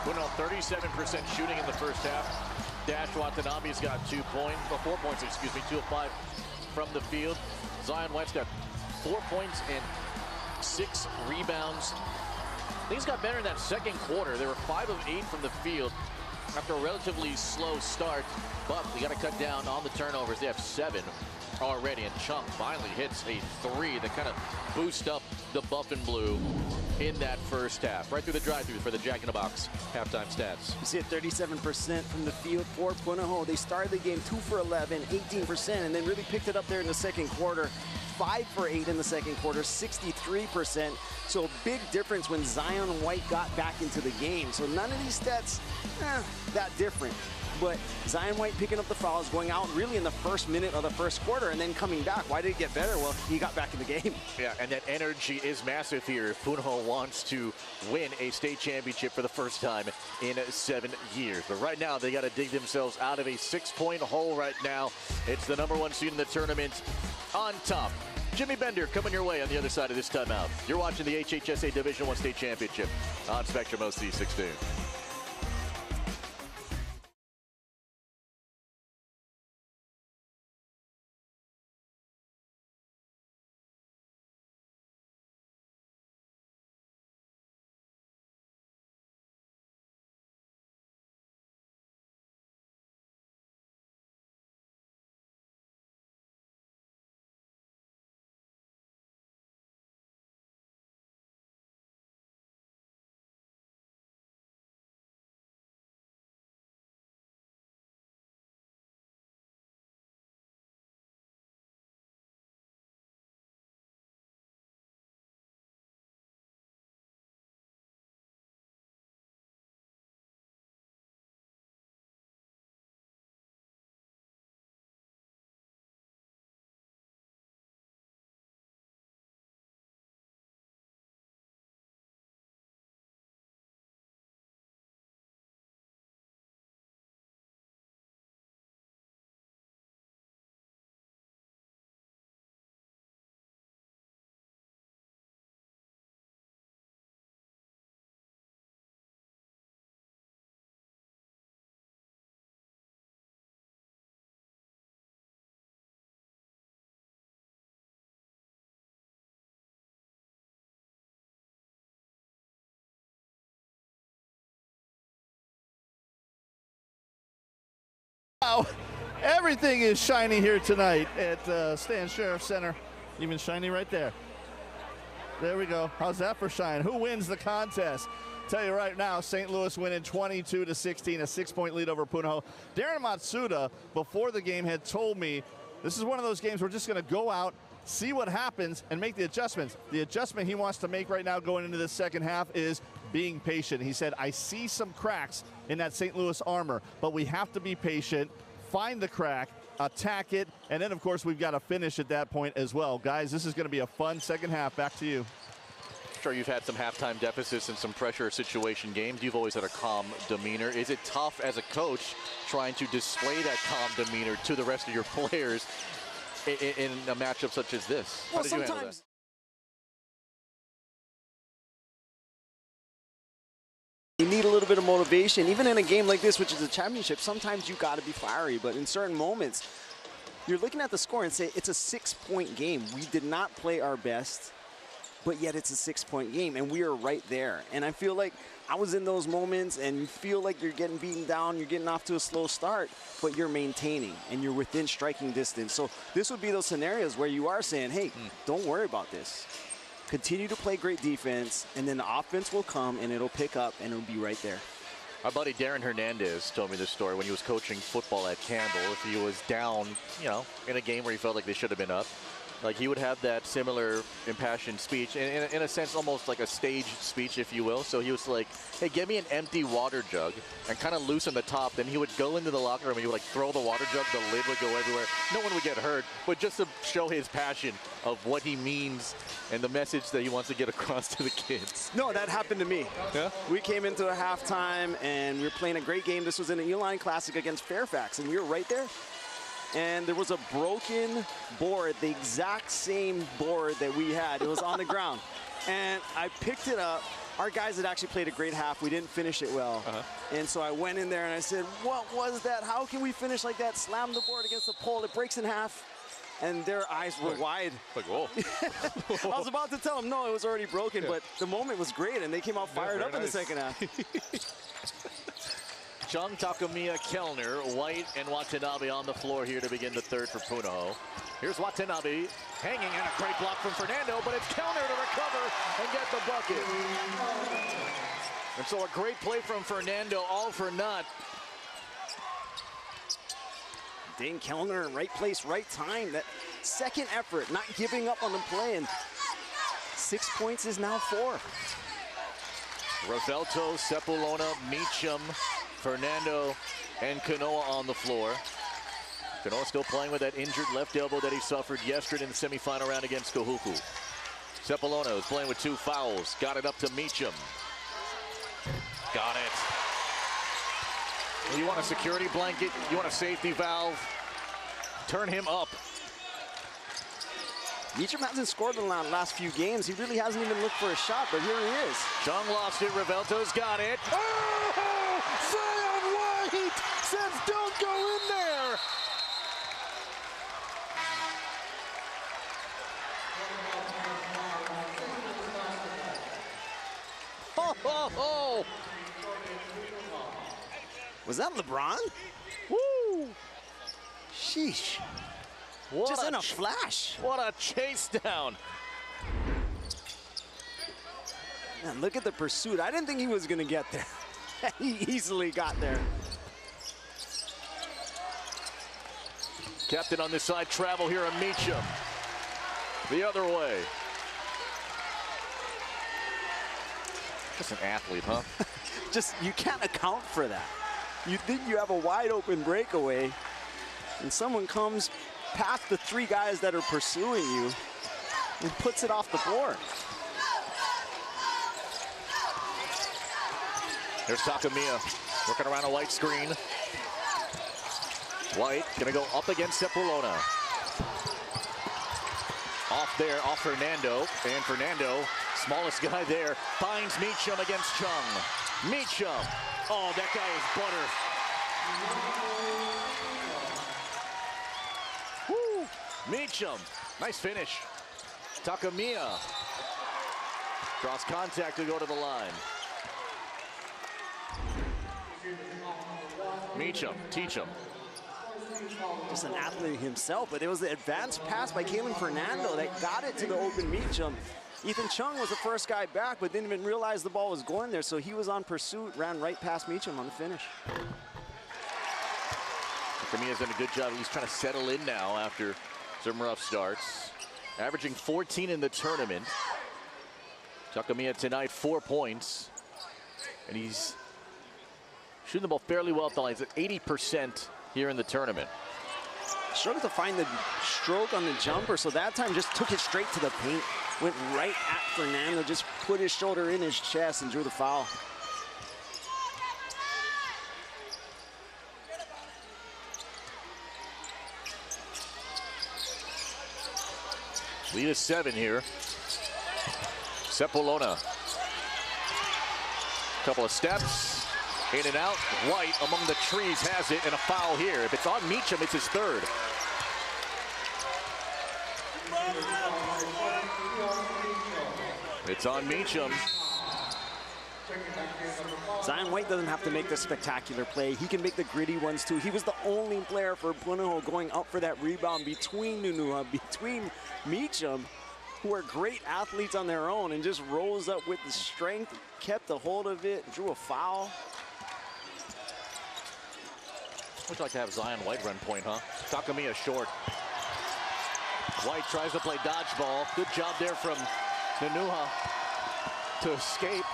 Punahou 37% shooting in the first half. Dash Watanabe's got 2 points, 4 points, excuse me, 2 of 5 from the field. Zion White's got 4 points and 6 rebounds. Things got better in that second quarter. They were 5 of 8 from the field after a relatively slow start, but we got to cut down on the turnovers. They have 7 already, and Chung finally hits a 3 that kind of boosts up the buff and blue in that first half. Right through the drive-through for the Jack in the Box halftime stats.
You see it 37% from the field for Punahou. They started the game 2 for 11, 18%, and then really picked it up there in the second quarter. 5 for 8 in the second quarter, 63%. So a big difference when Zion White got back into the game. So none of these stats that different. But Zion White picking up the fouls, going out really in the first minute of the first quarter, and then coming back. Why did it get better? Well, he got back in the game.
Yeah, and that energy is massive here if Punahou wants to win a state championship for the first time in 7 years. But right now, they got to dig themselves out of a 6-point hole right now. It's the #1 seed in the tournament on top. Jimmy Bender coming your way on the other side of this timeout. You're watching the HHSAA Division I State Championship on Spectrum OC16.
Wow, everything is shiny here tonight at Stan Sheriff Center. Even shiny right there. There we go. How's that for shine? Who wins the contest? Tell you right now, St. Louis winning 22-16, a 6-point lead over Punahou. Darren Matsuda, before the game, had told me this is one of those games we're just going to go out, see what happens, and make the adjustments. The adjustment he wants to make right now going into the second half is being patient. He said, I see some cracks in that St. Louis armor, but we have to be patient, find the crack, attack it, and then, of course, we've got to finish at that point as well. Guys, this is going to be a fun second half. Back to you.
Sure, you've had some halftime deficits and some pressure situation games. You've always had a calm demeanor. Is it tough as a coach trying to display that calm demeanor to the rest of your players in a matchup such as this?
Well,
How did you handle that?
You need a little bit of motivation. Even in a game like this, which is a championship, sometimes you got to be fiery. But in certain moments, you're looking at the score and say, it's a 6-point game. We did not play our best, but yet it's a 6-point game, and we are right there. And I feel like I was in those moments, and you feel like you're getting beaten down, you're getting off to a slow start, but you're maintaining, and you're within striking distance. So this would be those scenarios where you are saying, hey, don't worry about this. Continue to play great defense, and then the offense will come, and it'll pick up, and it'll be right there.
Our buddy Darren Hernandez told me this story when he was coaching football at Campbell. If he was down, you know, in a game where he felt like they should have been up, like he would have that similar impassioned speech, in a sense almost like a stage speech, if you will. So he was like, hey, give me an empty water jug and kind of loosen the top. Then he would go into the locker room and he would like throw the water jug, the lid would go everywhere. No one would get hurt, but just to show his passion of what he means and the message that he wants to get across to the kids.
No, that happened to me.
Yeah?
We came into a halftime and we were playing a great game. This was an Eline Classic against Fairfax, and we were right there. And there was a broken board, the exact same board that we had. It was on the ground. And I picked it up. Our guys had actually played a great half. We didn't finish it well. And so I went in there and I said, what was that? How can we finish like that? Slam the board against the pole. It breaks in half. And their eyes were wide.
Like, whoa.
I was about to tell them, no, it was already broken. But the moment was great, and they came out fired up in the second half.
Chung, Takamiya, Kellner, White, and Watanabe on the floor here to begin the third for Punahou. Here's Watanabe hanging, and a great block from Fernando, but it's Kellner to recover and get the bucket. And so a great play from Fernando, all for naught.
Dane Kellner in right place, right time. That second effort, not giving up on the play, and 6 points is now 4.
Revelto, Sepulona, Meacham, Fernando, and Kanoa on the floor. Kanoa still playing with that injured left elbow that he suffered yesterday in the semifinal round against Kahuku. Sepulona is playing with 2 fouls. Got it up to Meacham. Got it. You want a security blanket? You want a safety valve? Turn him up.
Meacham hasn't scored in the last few games. He really hasn't even looked for a shot, but here he is.
Chung lost it. Revelto's got it. Oh! Zion White says don't go in there. Oh, oh, oh.
Was that LeBron?
Woo!
Sheesh.
What
just in a flash.
What a chase down.
Man, look at the pursuit. I didn't think he was going to get there. He easily got there.
Captain on this side, travel here on Meacham. The other way. Just an athlete, huh?
Just, you can't account for that. You think you have a wide open breakaway, and someone comes past the 3 guys that are pursuing you and puts it off the board.
Here's Takamiya working around a White screen. White gonna go up against Sepulona. Off there, off Fernando, and Fernando, smallest guy there, finds Meacham against Chung. Meacham, oh, that guy is butter. Woo, Meacham, nice finish. Takamiya, cross contact to go to the line. Meacham, teach him.
just an athlete himself, but it was the advanced pass by Kalen Fernando that got it to the open Meacham. Ethan Chung was the first guy back, but didn't even realize the ball was going there, so he was on pursuit, ran right past Meacham on the finish.
Takamiya's done a good job. He's trying to settle in now after some rough starts. Averaging 14 in the tournament. Takamiya tonight, 4 points. And he's shooting the ball fairly well at the line. He's at 80% here in the tournament.
Struggled to find the stroke on the jumper, so that time just took it straight to the paint. Went right at Fernando, just put his shoulder in his chest and drew the foul.
Lead is 7 here. Sepulona. Couple of steps, in and out. White among the trees has it, and a foul here. If it's on Meacham, it's his third. It's on Meacham.
Zion White doesn't have to make the spectacular play. He can make the gritty ones too. He was the only player for Punahou going up for that rebound between Nunua, between Meacham, who are great athletes on their own, and just rose up with the strength, kept a hold of it, drew a foul.
Would like to have Zion White run point, huh? Takamiya short. White tries to play dodgeball. Good job there from Nunua to escape.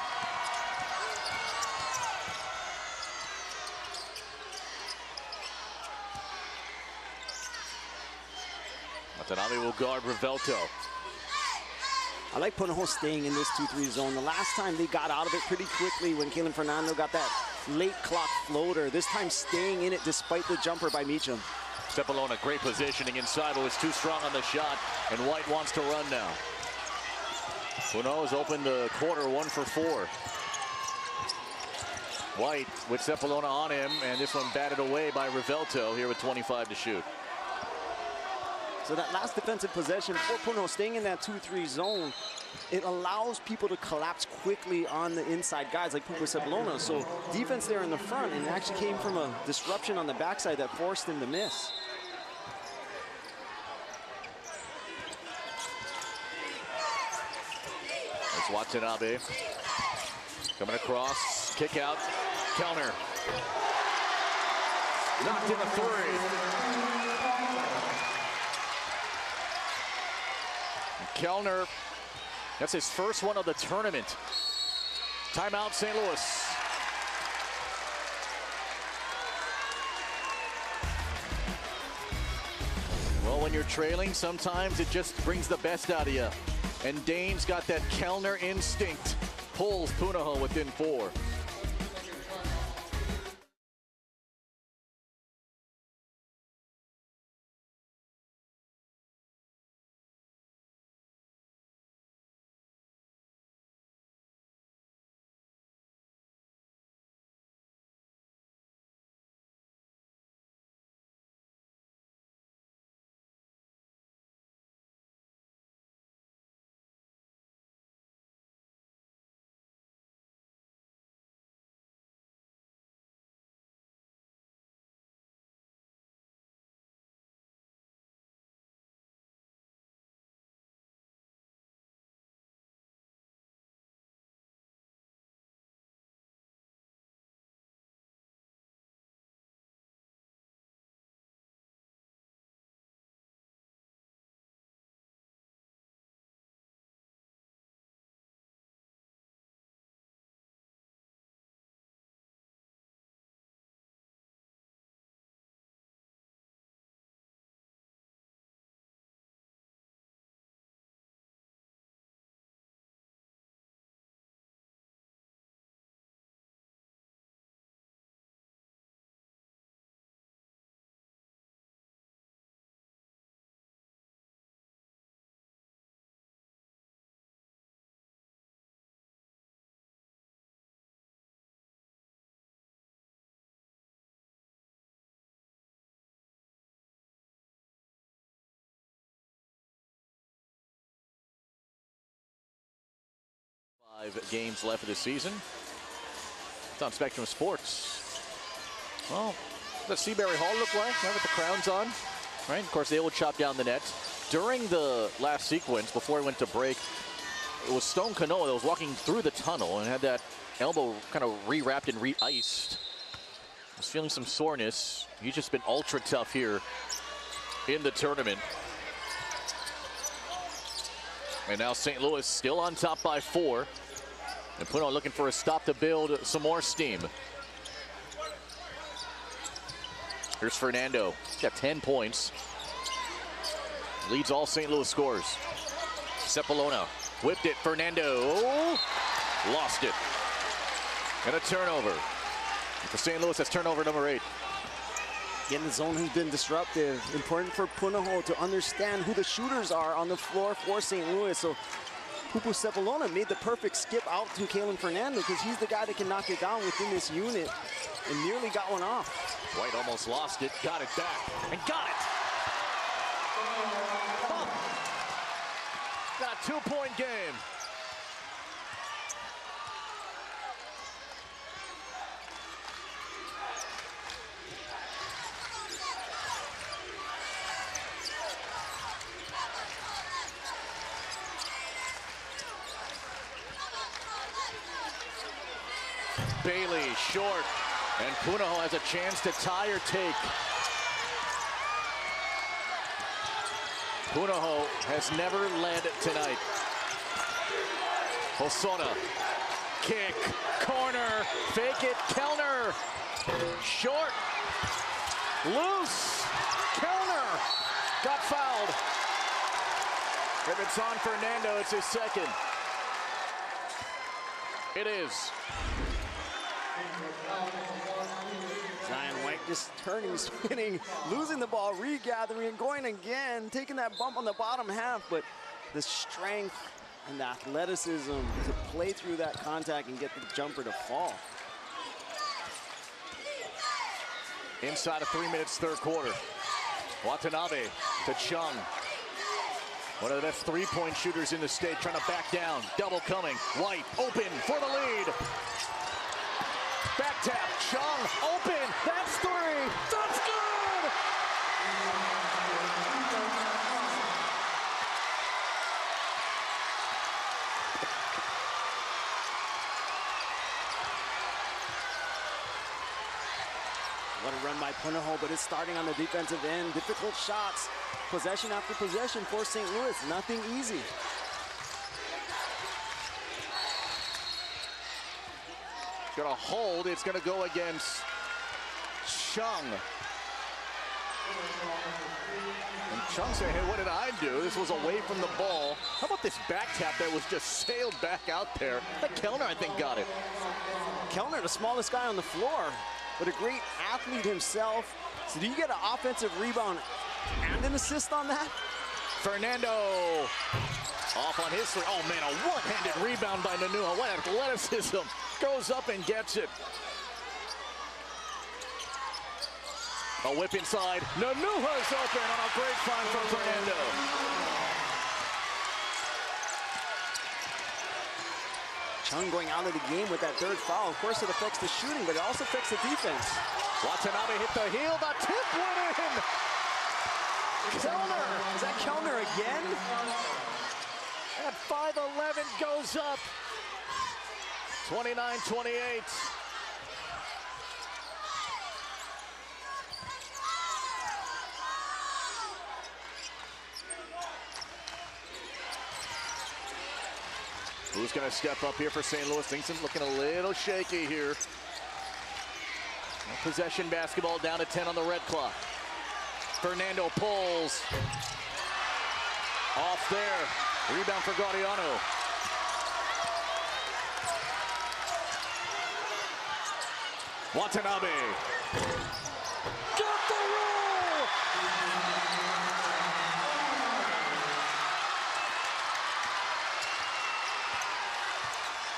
Watanabe will guard Revelto.
I like Punahou staying in this 2-3 zone. The last time they got out of it pretty quickly when Kalen Fernando got that late clock floater. This time staying in it despite the jumper by Meacham.
Sepulona, great positioning inside, but was too strong on the shot, and White wants to run now. Punahou has opened the quarter 1 for 4. White with Sepulona on him, and this one batted away by Revelto here with 25 to shoot.
So that last defensive possession for Punahou, staying in that 2-3 zone, it allows people to collapse quickly on the inside guys like Pupu Sepulona. So defense there in the front, and it actually came from a disruption on the backside that forced him to miss.
There's Watanabe coming across, kick out, counter. Knocked in the three. Kellner, that's his first one of the tournament. Timeout, St. Louis. Well, when you're trailing, sometimes it just brings the best out of you. And Dane's got that Kellner instinct. Pulls Punahou within 4. Games left of the season. It's on Spectrum Sports. Well, the Seabury Hall look like, right, with the crowns on, right? Of course, they will chop down the nets. During the last sequence, before we went to break, it was Stone Kanoa that was walking through the tunnel and had that elbow kind of re-wrapped and re-iced. Was feeling some soreness. He's just been ultra tough here in the tournament. And now St. Louis still on top by 4. And Punahou looking for a stop to build some more steam. Here's Fernando. He's got 10 points. Leads all St. Louis scores. Cepolona whipped it. Fernando lost it. And a turnover. For St. Louis, that's turnover number 8.
Again, the zone has been disruptive. Important for Punahou to understand who the shooters are on the floor for St. Louis. So Pupu Cepolona made the perfect skip out to Kalen Fernando because he's the guy that can knock it down within this unit and nearly got one off.
White almost lost it, got it back, and got it. Oh. Got a 2-point game. Bailey short, and Punahou has a chance to tie or take. Punahou has never led tonight. Hosoda, kick, corner, fake it, Kellner, short, loose, Kellner got fouled. If it's on Fernando, it's his second. It is.
Zion White just turning, spinning, losing the ball, regathering, and going again, taking that bump on the bottom half, but the strength and the athleticism to play through that contact and get the jumper to fall.
Inside of 3 minutes, third quarter. Watanabe to Chung. One of the best three-point shooters in the state, trying to back down. Double coming. White open for the lead. Back tap, Chung, open, that's 3, that's good!
What a run by Punahou, but it's starting on the defensive end. Difficult shots, possession after possession for St. Louis, nothing easy.
Got a hold, it's gonna go against Chung. And Chung saying, hey, what did I do? This was away from the ball. How about this back tap that was just sailed back out there? But Kellner, I think, got it.
Kellner, the smallest guy on the floor, but a great athlete himself. So do you get an offensive rebound and an assist on that?
Fernando off on his three. Oh man, a one-handed rebound by Nanua. What athleticism. Goes up and gets it. A whip inside. Nanua's open on a great find from Fernando.
Chung going out of the game with that third foul. Of course, it affects the shooting, but it also affects the defense.
Watanabe hit the heel. The tip went in.
Kellner. Is that Kellner again?
At 5'11" goes up. 29-28. Who's going to step up here for St. Louis? Things looking a little shaky here. Possession basketball down to 10 on the red clock. Fernando pulls. Off there. Rebound for Gaudiano. Watanabe. Got the roll!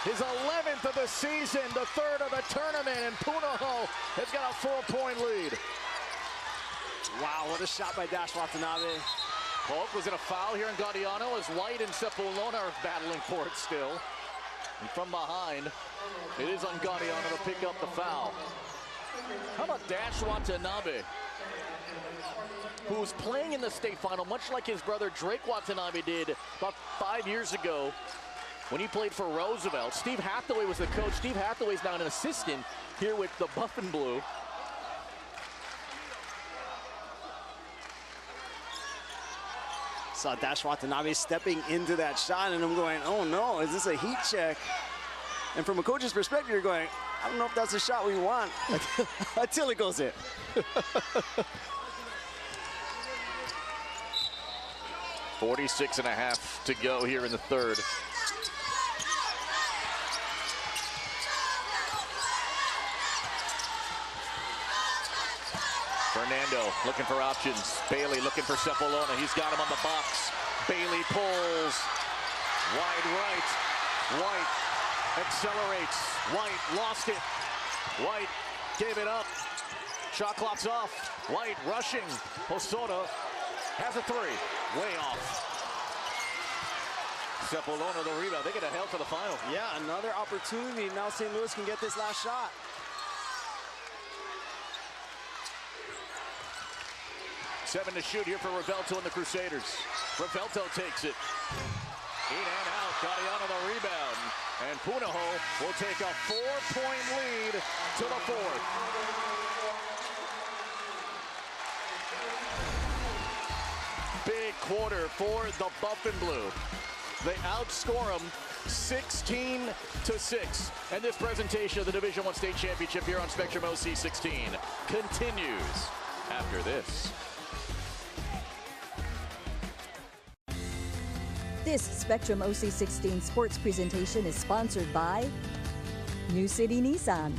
His 11th of the season, the third of the tournament, and Punahou has got a 4-point lead.
Wow, what a shot by Dash Watanabe.
Polk, was it a foul here in Gaudiano as White and Cepolona are battling for it still. And from behind, it is on Gaudiano to pick up the foul. How about Dash Watanabe, who was playing in the state final, much like his brother Drake Watanabe did about 5 years ago when he played for Roosevelt. Steve Hathaway was the coach. Steve Hathaway is now an assistant here with the Buff and Blue.
Saw Dash Watanabe stepping into that shot, and I'm going, oh no, is this a heat check? And from a coach's perspective, you're going, I don't know if that's a shot we want until it goes in.
46.5 to go here in the third. Fernando looking for options. Bailey looking for Cepolona. He's got him on the box. Bailey pulls. Wide right. White accelerates. White lost it. White gave it up. Shot clock's off. White rushing. Hosoda has a three. Way off. Cepolona the rebound. They get a hell for the final.
Yeah, another opportunity. Now St. Louis can get this last shot.
7 to shoot here for Revelto and the Crusaders. Revelto takes it. In and out. Gadiano the rebound. And Punahou will take a 4-point lead to the fourth. Big quarter for the Buff and Blue. They outscore them 16-6. And this presentation of the Division I State Championship here on Spectrum OC 16 continues after this.
This Spectrum OC16 sports presentation is sponsored by New City Nissan.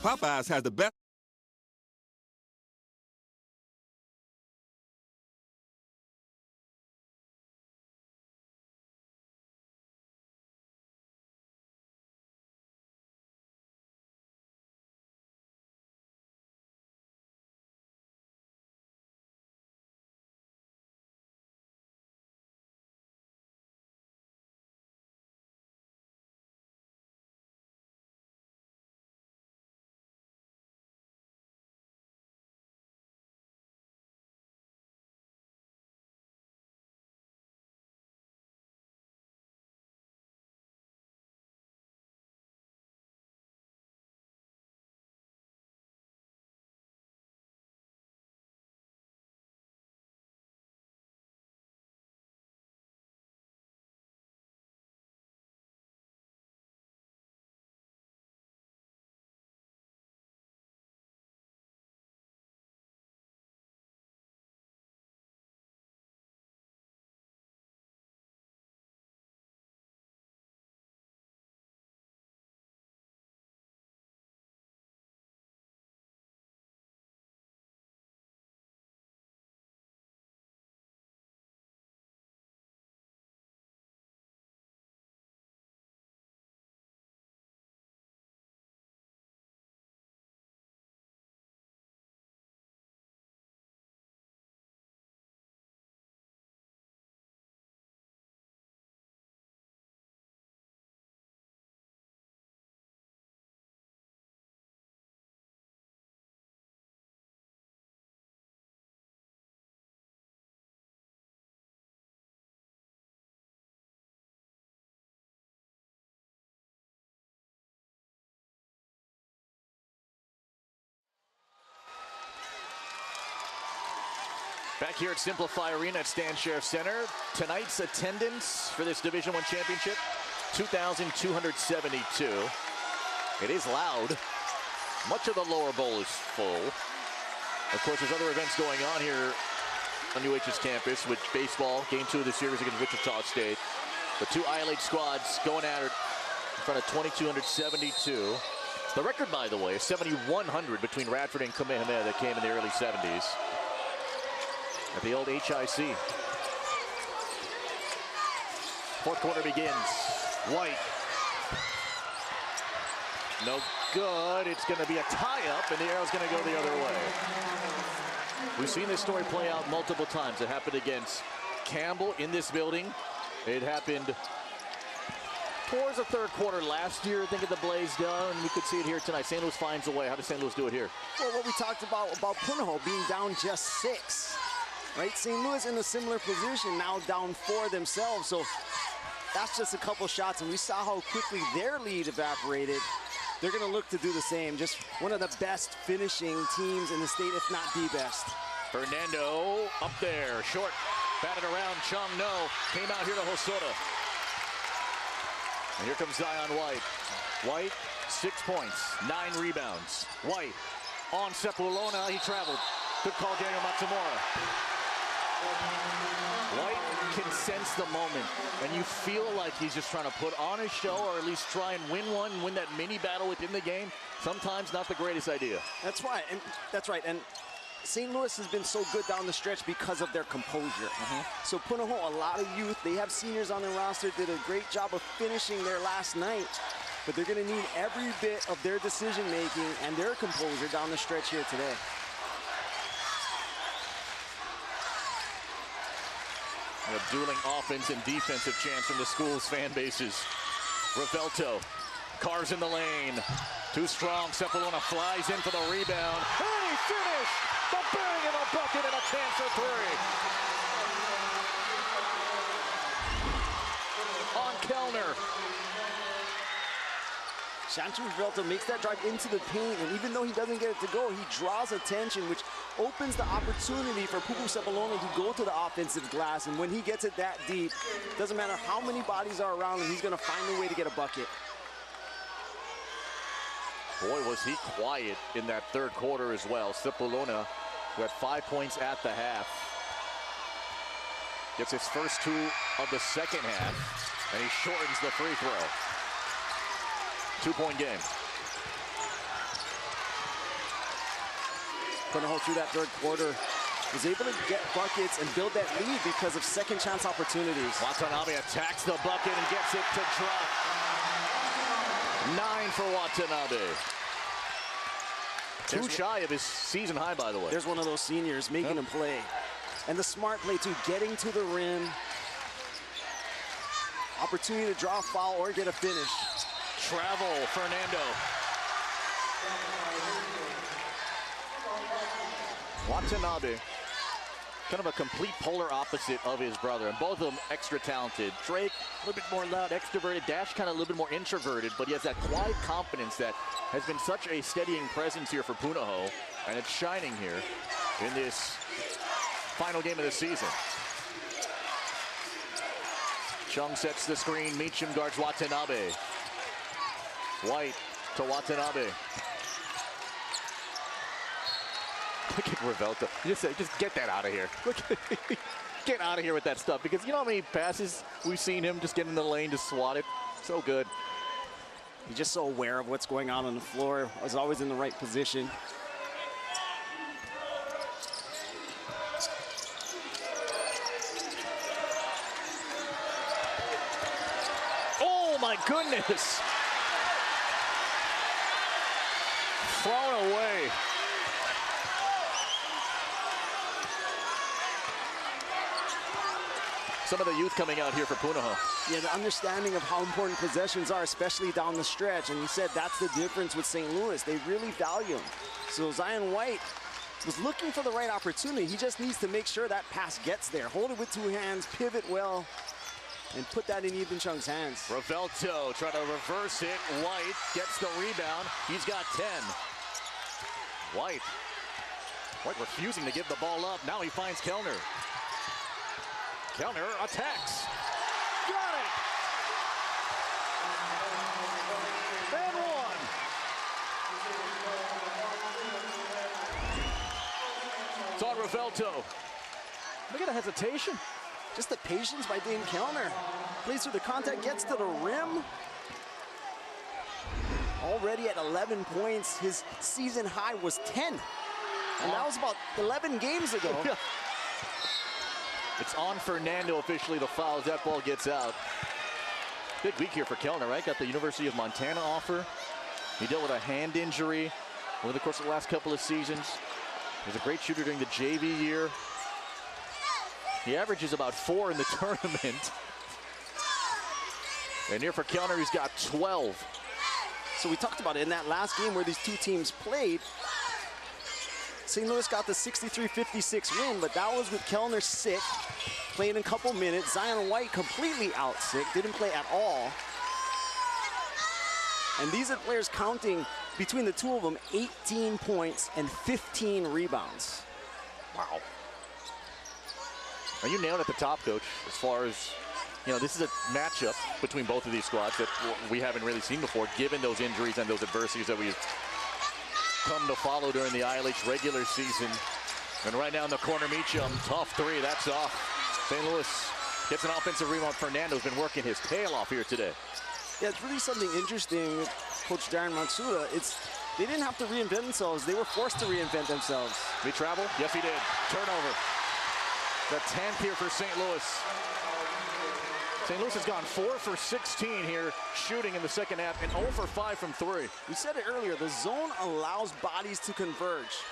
Popeyes has the best.
Back here at Simplify Arena at Stan Sheriff Center. Tonight's attendance for this Division I championship, 2,272. It is loud. Much of the lower bowl is full. Of course, there's other events going on here on UH's campus with baseball. Game 2 of the series against Wichita State. The two ILH squads going at it in front of 2,272. The record, by the way, is 7,100 between Radford and Kamehameha that came in the early 70s. At the old HIC. Fourth quarter begins. White. No good. It's going to be a tie-up, and the arrow's going to go the other way. We've seen this story play out multiple times. It happened against Campbell in this building. It happened towards the third quarter last year, I think, at the Blaze Dome, and we could see it here tonight. St. Louis finds a way. How does St. Louis do it here?
Well, what we talked about Punahou being down just 6, right? St. Louis in a similar position, now down 4 themselves. So that's just a couple shots, and we saw how quickly their lead evaporated. They're going to look to do the same. Just one of the best finishing teams in the state, if not the best.
Fernando up there, short, batted around. Chung No came out here to Hosoda. And here comes Zion White. White, 6 points, 9 rebounds. White on Sepulona, he traveled. Good call, Daniel Matsumura. White can sense the moment, and you feel like he's just trying to put on a show, or at least try and win that mini battle within the game. Sometimes not the greatest idea.
That's right, and St. Louis has been so good down the stretch because of their composure. So Punahou, a lot of youth, they have seniors on their roster, did a great job of finishing their last night, but they're going to need every bit of their decision making and their composure down the stretch here today.
A dueling offense and defensive chants from the school's fan bases. Revelto carves in the lane. Too strong. Sepulona flies in for the rebound. And he finished! The bang and a bucket and a chance for 3. On Kellner.
Shantu Revelto makes that drive into the paint, and even though he doesn't get it to go, he draws attention, which opens the opportunity for Pupu Sepulona to go to the offensive glass, and when he gets it that deep, doesn't matter how many bodies are around him, he's going to find a way to get a bucket.
Boy, was he quiet in that third quarter as well. Sepulona, who had 5 points at the half, gets his first 2 of the second half, and he shortens the free throw. 2-point game.
Punahou through that third quarter was able to get buckets and build that lead because of second chance opportunities.
Watanabe attacks the bucket and gets it to drop. 9 for Watanabe. 2 shy of his season high, by the way.
There's one of those seniors making him play. And the smart play too, getting to the rim. Opportunity to draw a foul or get a finish.
Travel, Fernando. Watanabe, kind of a complete polar opposite of his brother, and both of them extra talented. Drake, a little bit more loud, extroverted. Dash, kind of a little bit more introverted, but he has that quiet confidence that has been such a steadying presence here for Punahou, and it's shining here in this final game of the season. Chung sets the screen. Meacham guards Watanabe. White to Watanabe. Look at Revelto. Just get that out of here. Look at, get out of here with that stuff, because you know how many passes we've seen him just get in the lane to swat it? So good.
He's just so aware of what's going on the floor. Was always in the right position.
Oh my goodness! Thrown away. Some of the youth coming out here for Punahou.
Yeah, the understanding of how important possessions are, especially down the stretch. And you said that's the difference with St. Louis. They really value them. So Zion White was looking for the right opportunity. He just needs to make sure that pass gets there. Hold it with 2 hands, pivot well, and put that in Ethan Chung's hands.
Revelto try to reverse it. White gets the rebound. He's got 10. White refusing to give the ball up. Now he finds Kellner. Kellner attacks. Got it! And 1. It's on Revelto. Look at the hesitation.
Just the patience by Dane Kellner. Plays through the contact, gets to the rim. Already at 11 points, his season high was 10. And that was about 11 games ago.
It's on Fernando officially, the foul as that ball gets out. Big week here for Kellner, right? Got the University of Montana offer. He dealt with a hand injury over the course of the last couple of seasons. He was a great shooter during the JV year. He averages about 4 in the tournament. And here for Kellner, he's got 12.
So we talked about it in that last game where these two teams played. St. Louis got the 63-56 win, but that was with Kellner sick, playing a couple minutes. Zion White completely out sick, didn't play at all. And these are players counting between the two of them 18 points and 15 rebounds.
Wow. Are you nailed at the top, Coach, as far as, you know, this is a matchup between both of these squads that we haven't really seen before, given those injuries and those adversities that we've come to follow during the ILH regular season. And right now in the corner, Meacham, tough three, that's off. St. Louis gets an offensive rebound. Fernando's been working his tail off here today.
Yeah, it's really something interesting with Coach Darren Matsuda. They didn't have to reinvent themselves. They were forced to reinvent themselves.
Did he travel? Yes, he did. Turnover. The 10th here for St. Louis. St. Louis has gone 4 for 16 here, shooting in the second half, and 0 for 5 from 3.
We said it earlier, the zone allows bodies to converge.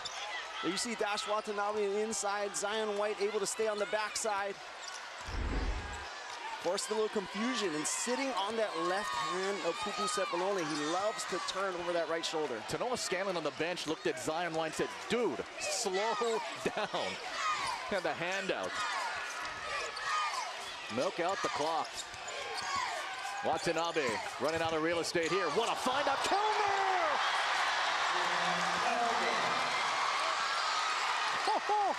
There you see Dash Watanabe on the inside, Zion White able to stay on the backside. Forced a little confusion, and sitting on that left hand of Pupu Sepulone, he loves to turn over that right shoulder.
Tanoa Scanlon on the bench looked at Zion White and said, dude, slow down. And the handout. Milk out the clock. Watanabe running out of real estate here. What a find out. Kellner! Oh.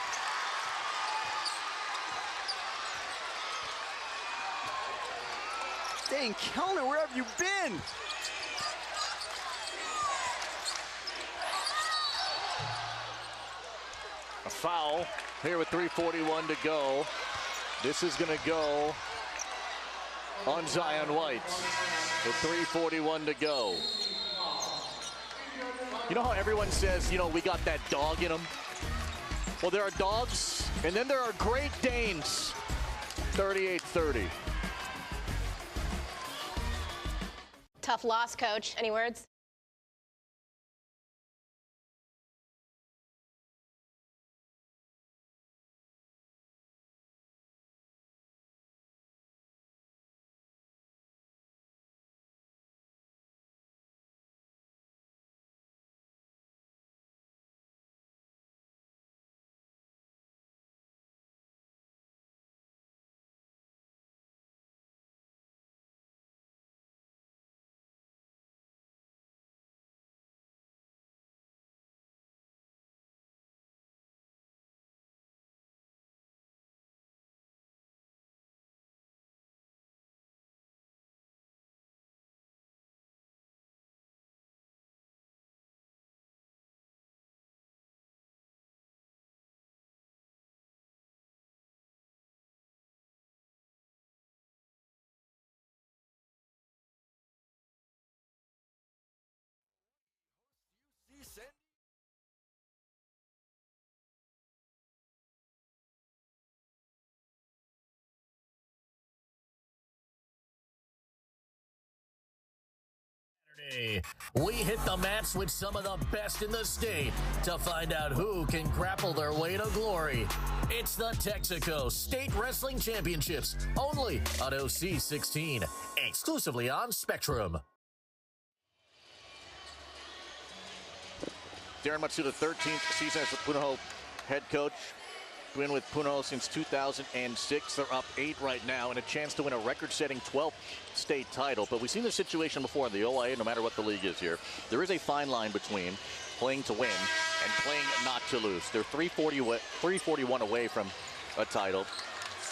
Dang, Kellner, where have you been?
A foul here with 3:41 to go. This is going to go on Zion White with 3:41 to go. You know how everyone says, you know, we got that dog in them? Well, there are dogs, and then there are Great Danes. 38-30.
Tough loss, Coach. Any words?
We hit the mats with some of the best in the state to find out who can grapple their way to glory. It's the Texaco State Wrestling Championships, only on OC 16, exclusively on Spectrum.
Darren Matsuda, 13th season as the Punahou head coach. Been with Punahou since 2006. They're up 8 right now and a chance to win a record-setting 12th state title. But we've seen this situation before in the OIA, no matter what the league is here. There is a fine line between playing to win and playing not to lose. They're 341 away from a title.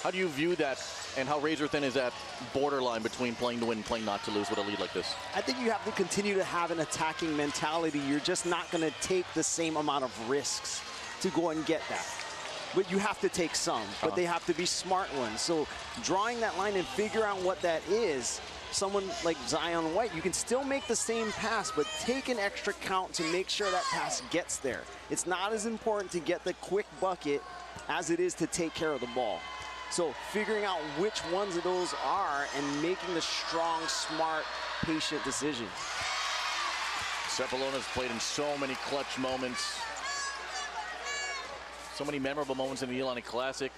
How do you view that, and how razor-thin is that borderline between playing to win and playing not to lose with a lead like this?
I think you have to continue to have an attacking mentality. You're just not going to take the same amount of risks to go and get that. But you have to take some, but they have to be smart ones. So drawing that line and figure out what that is, someone like Zion White, you can still make the same pass, but take an extra count to make sure that pass gets there. It's not as important to get the quick bucket as it is to take care of the ball. So figuring out which ones of those are and making the strong, smart, patient decision.
Cephalona's played in so many clutch moments. So many memorable moments in the Ilani Classic.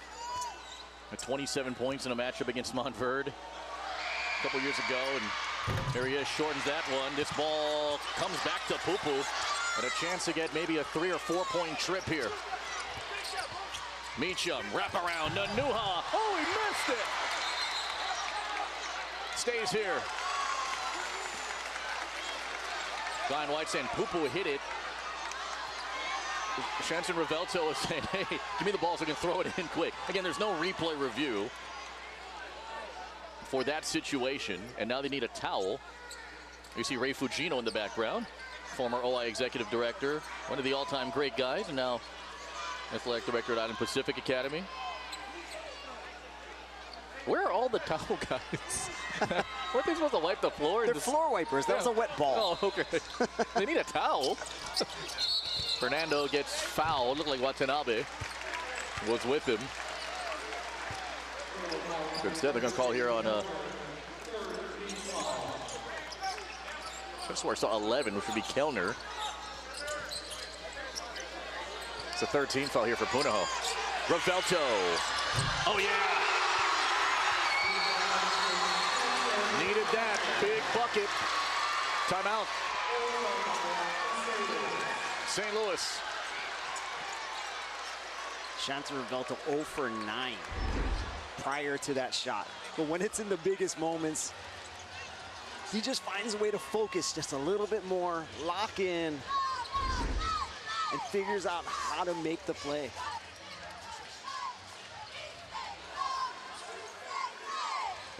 At 27 points in a matchup against Montverde. couple years ago, and here he is, shortens that one. This ball comes back to Punahou, and a chance to get maybe a 3 or 4 point trip here. Meacham, wrap around, Nanuha. Oh, he missed it. Stays here. Brian White saying Punahou hit it. Shanson Revelto is saying, hey, give me the ball so I can throw it in quick. Again, there's no replay review for that situation, and now they need a towel. You see Ray Fujino in the background, former OI executive director, one of the all-time great guys, and now athletic director at Island Pacific Academy. Where are all the towel guys? Weren't they supposed to wipe the floor?
They're floor wipers. That was a wet ball.
Oh, okay. They need a towel. Fernando gets fouled. Looked like Watanabe was with him. But instead, they're going to call here on I swear I saw 11, which would be Kellner. It's a 13th foul here for Punahou. Revelto. Oh, yeah. Needed that. Big bucket. Timeout. St. Louis.
Shanson Revelto 0 for 9 prior to that shot. But when it's in the biggest moments, he just finds a way to focus just a little bit more, lock in, and figures out how to make the play.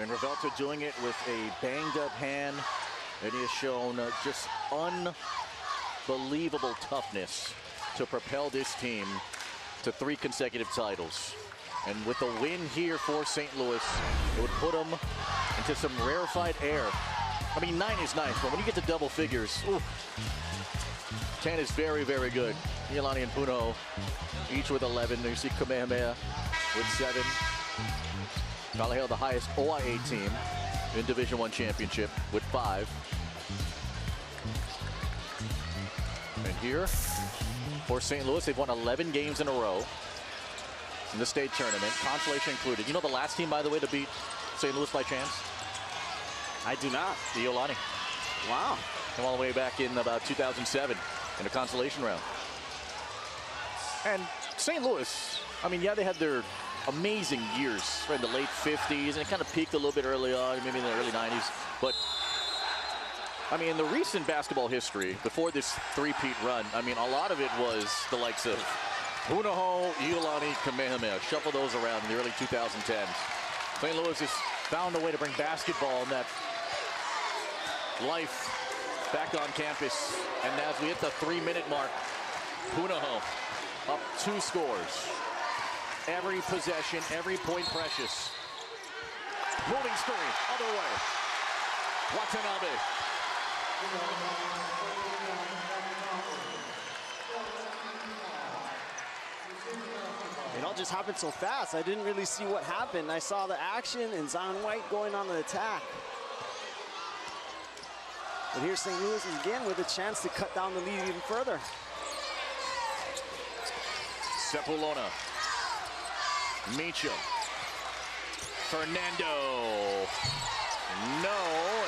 And Revelto doing it with a banged up hand, and he has shown just unbelievable toughness to propel this team to 3 consecutive titles. And with a win here for St. Louis, it would put them into some rarefied air. I mean, 9 is nice, but when you get to double figures, ooh, 10 is very, very good. Iolani and Punahou, each with 11. You see Kamehameha with 7. Kalaheo, the highest OIA team in Division I championship with 5. And here for St. Louis, they've won 11 games in a row in the state tournament, consolation included. You know the last team, by the way, to beat St. Louis by chance?
I do not.
The Iolani.
Wow.
Come all the way back in about 2007 in a consolation round. And St. Louis, I mean, yeah, they had their amazing years in the late 50s, and it kind of peaked a little bit early on, maybe in the early 90s. But, I mean, in the recent basketball history, before this three-peat run, I mean, a lot of it was the likes of Punahou, Iolani, Kamehameha. Shuffle those around in the early 2010s. St. Louis has found a way to bring basketball and that life back on campus. And as we hit the 3-minute mark, Punahou up 2 scores. Every possession, every point precious. Moving screen, other way. Watanabe.
It all just happened so fast. I didn't really see what happened. I saw the action and Zion White going on the attack. But here's St. Louis again with a chance to cut down the lead even further.
Sepulona. Meacham. Fernando. No,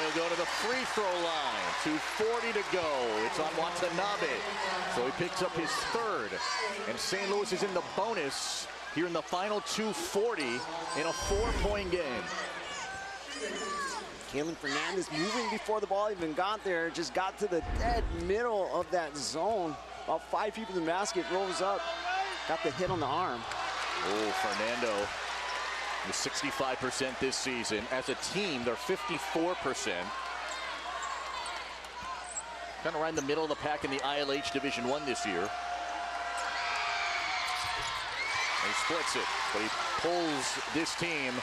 he'll go to the free throw line. 2:40 to go. It's on Watanabe. So he picks up his 3rd. And St. Louis is in the bonus here in the final 2:40 in a 4-point game.
Kalen Fernandez moving before the ball even got there. Just got to the dead middle of that zone. About 5 people in the basket, rolls up. Got the hit on the arm.
Oh, Fernando with 65% this season. As a team, they're 54%. Kind of right in the middle of the pack in the ILH Division I this year. And he splits it, but he pulls this team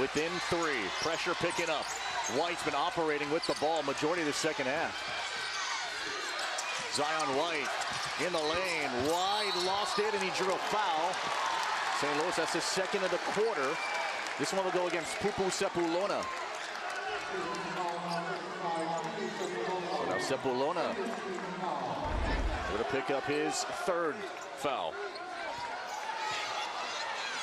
within 3. Pressure picking up. White's been operating with the ball majority of the second half. Zion White in the lane. White lost it, and he drew a foul. St. Louis, that's the 2nd of the quarter. This one will go against Pupu Sepulona. So now Sepulona going to pick up his 3rd foul.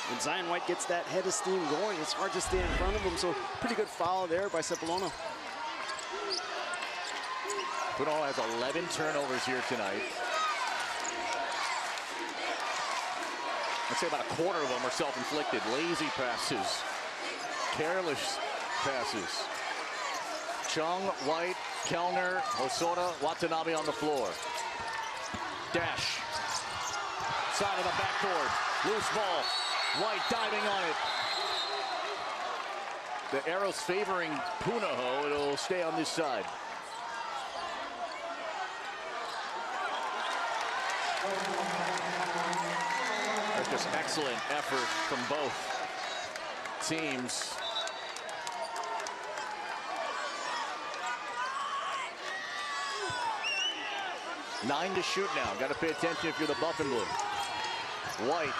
When Zion White gets that head of steam going, it's hard to stay in front of him. So pretty good foul there by Cepelona.
Punahou has 11 turnovers here tonight. I'd say about a quarter of them are self-inflicted. Lazy passes, careless passes. Chung, White, Kellner, Hosoda, Watanabe on the floor. Dash. Side of the backboard. Loose ball. White diving on it. The arrow's favoring Punahou. It'll stay on this side. That's just excellent effort from both teams. Nine to shoot now. Got to pay attention if you're the buff and blue. White.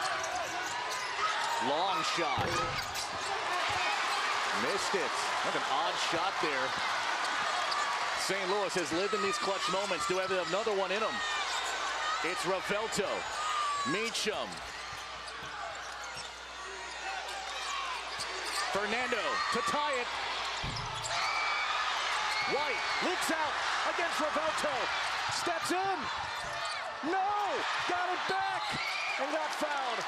Long shot. Missed it. That's an odd shot there. St. Louis has lived in these clutch moments. Do have another one in them. It's Ravelto. Meacham. Fernando to tie it. White leaks out against Ravelto. Steps in. No! Got it back and got fouled.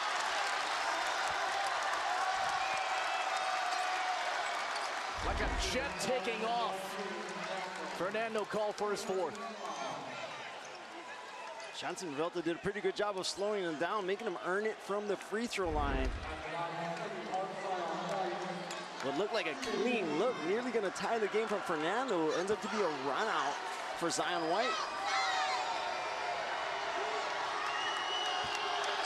Like a jet taking off. Fernando called for his fourth.
Johnson Ravelto did a pretty good job of slowing him down, making him earn it from the free throw line. What looked like a clean look, nearly going to tie the game from Fernando. Ends up to be a run out for Zion White.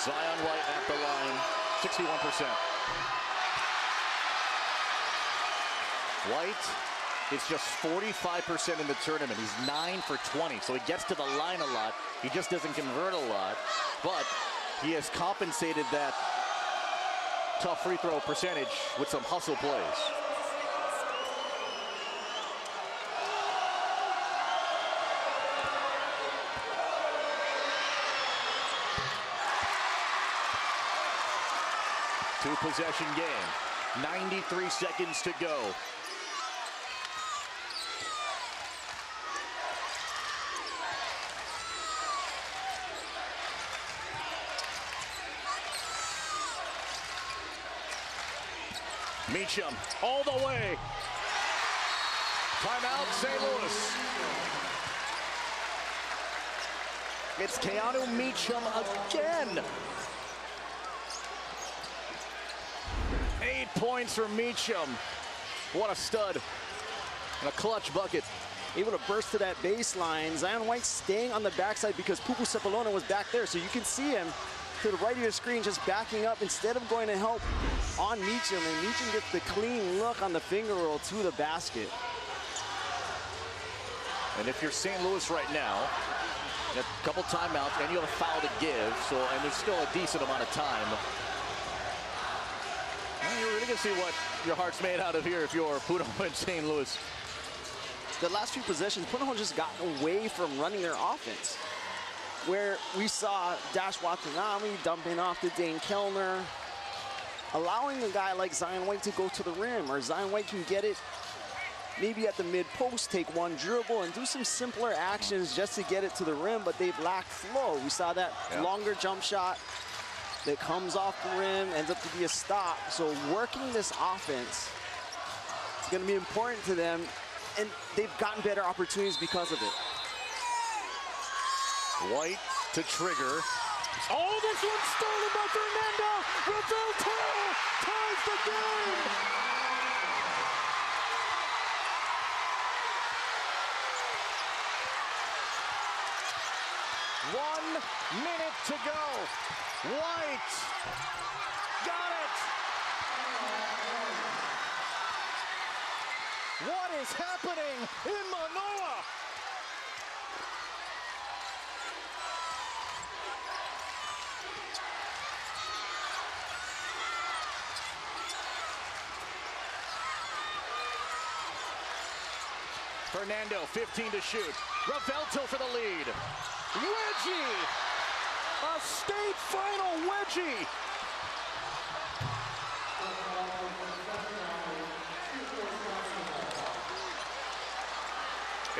Zion White at the line, 61%. White is just 45% in the tournament. He's 9 for 20, so he gets to the line a lot. He just doesn't convert a lot, but he has compensated that tough free throw percentage with some hustle plays. Two-possession game, 93 seconds to go. Meacham all the way. Timeout, St. Louis. It's Keanu Meacham again. 8 points for Meacham. What a stud. And a clutch bucket.
Able to burst to that baseline. Zion White staying on the backside because Pupu Cepelona was back there. So you can see him to the right of your screen just backing up instead of going to help on Meacham. And Meacham gets the clean look on the finger roll to the basket.
And if you're St. Louis right now, a couple timeouts and you have a foul to give, so and there's still a decent amount of time. Well, you're really gonna see what your heart's made out of here if you're Punahou and St. Louis.
The last few possessions, Punahou just got away from running their offense, where we saw Dash Watanabe dumping off to Dane Kellner, allowing a guy like Zion White to go to the rim, or Zion White can get it maybe at the mid-post, take one dribble, and do some simpler actions just to get it to the rim, but they've lacked flow. We saw that longer jump shot that comes off the rim, ends up to be a stop. So working this offense is going to be important to them, and they've gotten better opportunities because of it.
White to trigger. Oh, this one's stolen by Fernando. Ravelto ties the game. One minute to go. White got it. What is happening in Manoa? Fernando, 15 to shoot. Ravelto for the lead. Wedgie! A state final wedgie!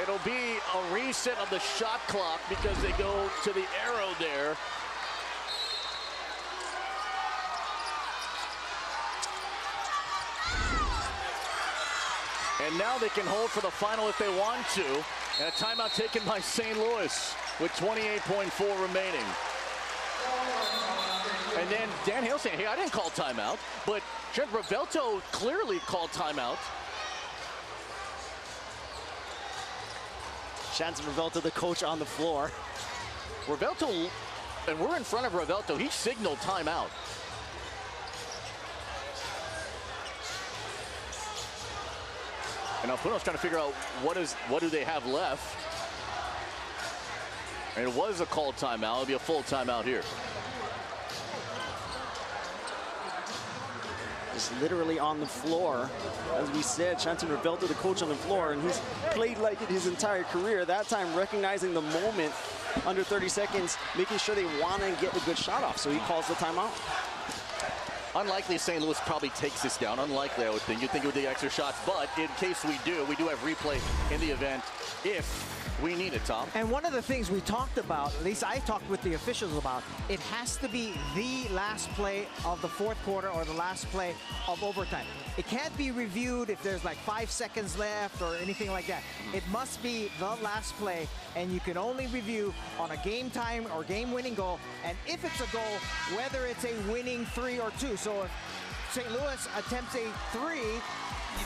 It'll be a reset of the shot clock because they go to the arrow there. And now they can hold for the final if they want to. And a timeout taken by St. Louis with 28.4 remaining. And then Dan Hale saying, hey, I didn't call timeout. But Trent Revelto clearly called timeout.
Shannon Revelto, the coach, on the floor.
Revelto, and we're in front of Revelto. He signaled timeout. And now Punahou's trying to figure out what do they have left. And it was a called timeout. It'll be a full timeout here.
Just literally on the floor. As we said, Shannon Revelto, the coach, on the floor, and he's played like it his entire career. That time recognizing the moment, under 30 seconds, making sure they want to get a good shot off. So he calls the timeout.
Unlikely St. Louis probably takes this down. Unlikely, I would think. You'd think it would be extra shots. But in case we do have replay in the event if we need it, Tom.
And one of the things we talked about, at least I talked with the officials about, it has to be the last play of the fourth quarter or the last play of overtime. It can't be reviewed if there's like 5 seconds left or anything like that. It must be the last play, and you can only review on a game time or game-winning goal. And if it's a goal, whether it's a winning 3 or 2. So if St. Louis attempts a 3,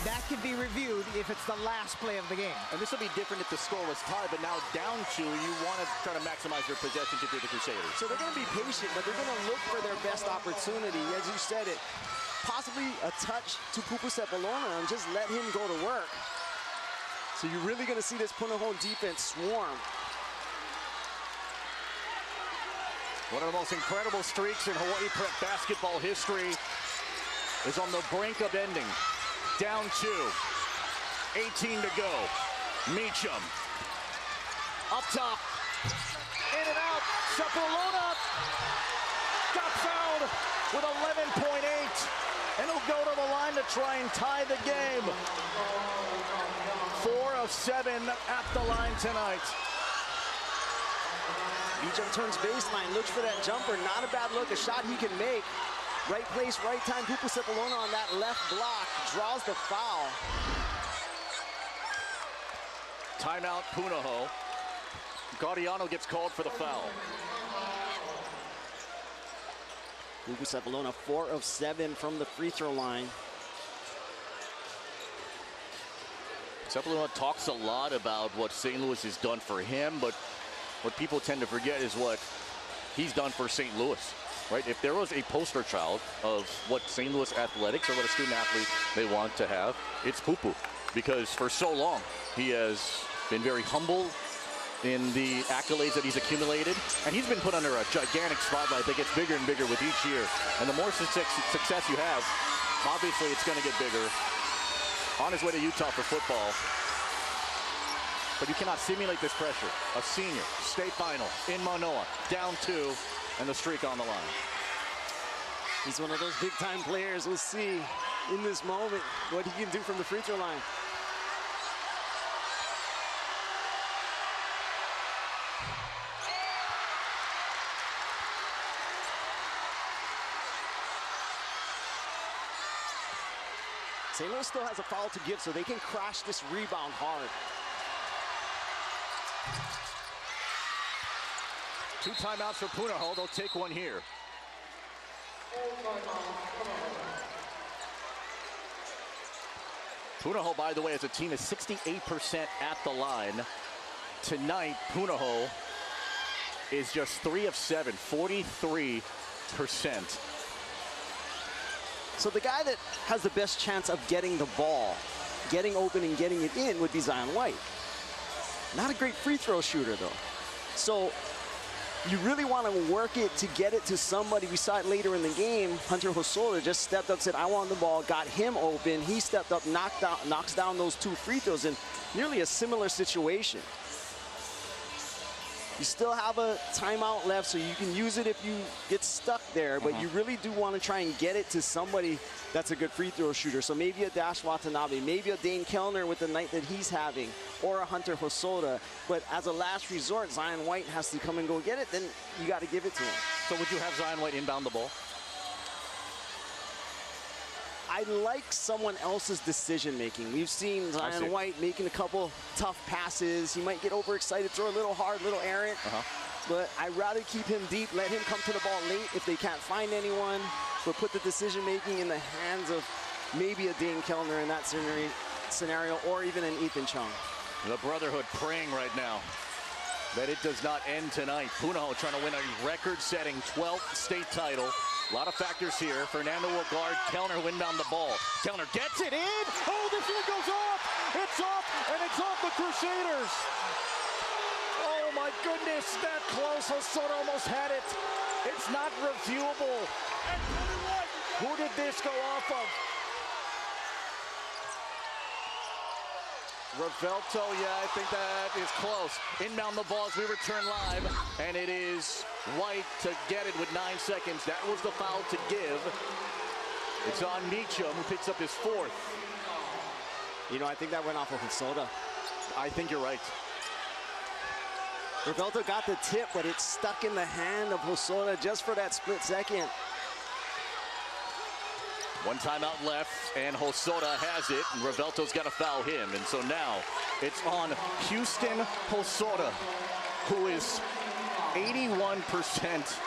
that can be reviewed if it's the last play of the game.
And this will be different if the score was tied, but now down 2, you want to try to maximize your possessions if you're the Crusaders.
So they're going to be patient, but they're going to look for their best opportunity. As you said it, possibly a touch to Pupu Sepulona and just let him go to work. So you're really going to see this Punahou defense swarm.
One of the most incredible streaks in Hawaii Prep basketball history is on the brink of ending. Down 2, 18 to go. Meacham, up top, in and out. Sepulona got fouled with 11.8, and he'll go to the line to try and tie the game. 4 of 7 at the line tonight.
Meacham turns baseline, looks for that jumper. Not a bad look, a shot he can make. Right place, right time. Pupu Sepulona on that left block draws the foul.
Timeout, Punahou. Gaudiano gets called for the foul.
Pupu Sepulona 4 of 7 from the free throw line.
Sepulona talks a lot about what St. Louis has done for him, but what people tend to forget is what he's done for St. Louis. Right? If there was a poster child of what St. Louis athletics or what a student athlete they want to have, it's Pupu. Because for so long, he has been very humble in the accolades that he's accumulated. And he's been put under a gigantic spotlight that gets bigger and bigger with each year. And the more success you have, obviously it's going to get bigger. On his way to Utah for football. But you cannot simulate this pressure. A senior, state final in Manoa, down 2. And the streak on the line.
He's one of those big-time players. We'll see in this moment what he can do from the free throw line. St. Louis still has a foul to give, so they can crash this rebound hard.
2 timeouts for Punahou. They'll take one here. Punahou, by the way, as a team is 68% at the line. Tonight, Punahou is just 3 of 7, 43%.
So the guy that has the best chance of getting the ball, getting open and getting it in would be Zion White. Not a great free throw shooter, though. So you really want to work it to get it to somebody. We saw it later in the game. Hunter Hosoda just stepped up, said, I want the ball, got him open. He stepped up, knocks down those 2 free throws in nearly a similar situation. You still have a timeout left, so you can use it if you get stuck there, but you really do want to try and get it to somebody that's a good free throw shooter. So maybe a Dash Watanabe, maybe a Dane Kellner with the night that he's having, or a Hunter Hosoda. But as a last resort, Zion White has to come and go get it, then you got to give it to him.
So would you have Zion White inbound the ball?
I like someone else's decision-making. We've seen Zion White making a couple tough passes. He might get overexcited, throw a little hard, little errant. But I'd rather keep him deep, let him come to the ball late if they can't find anyone, but put the decision-making in the hands of maybe a Dane Kellner in that scenario, or even an Ethan Chung.
The Brotherhood praying right now that it does not end tonight. Punahou trying to win a record-setting 12th state title. A lot of factors here. Fernando will guard. Kellner will inbound the ball. Kellner gets it in. Oh, this one goes off. It's off, and it's off the Crusaders. Oh, my goodness, that close. Hosoda almost had it. It's not reviewable. Who did this go off of? Revelto, yeah, I think that is close. Inbound the ball as we return live, and it is White to get it with 9 seconds. That was the foul to give. It's on Meacham, who picks up his 4th.
You know, I think that went off of Hosoda.
I think you're right.
Revelto got the tip, but it's stuck in the hand of Hosoda just for that split second.
One timeout left, and Hosoda has it, and Revelto's got to foul him. And so now it's on Houston Hosoda, who is 81%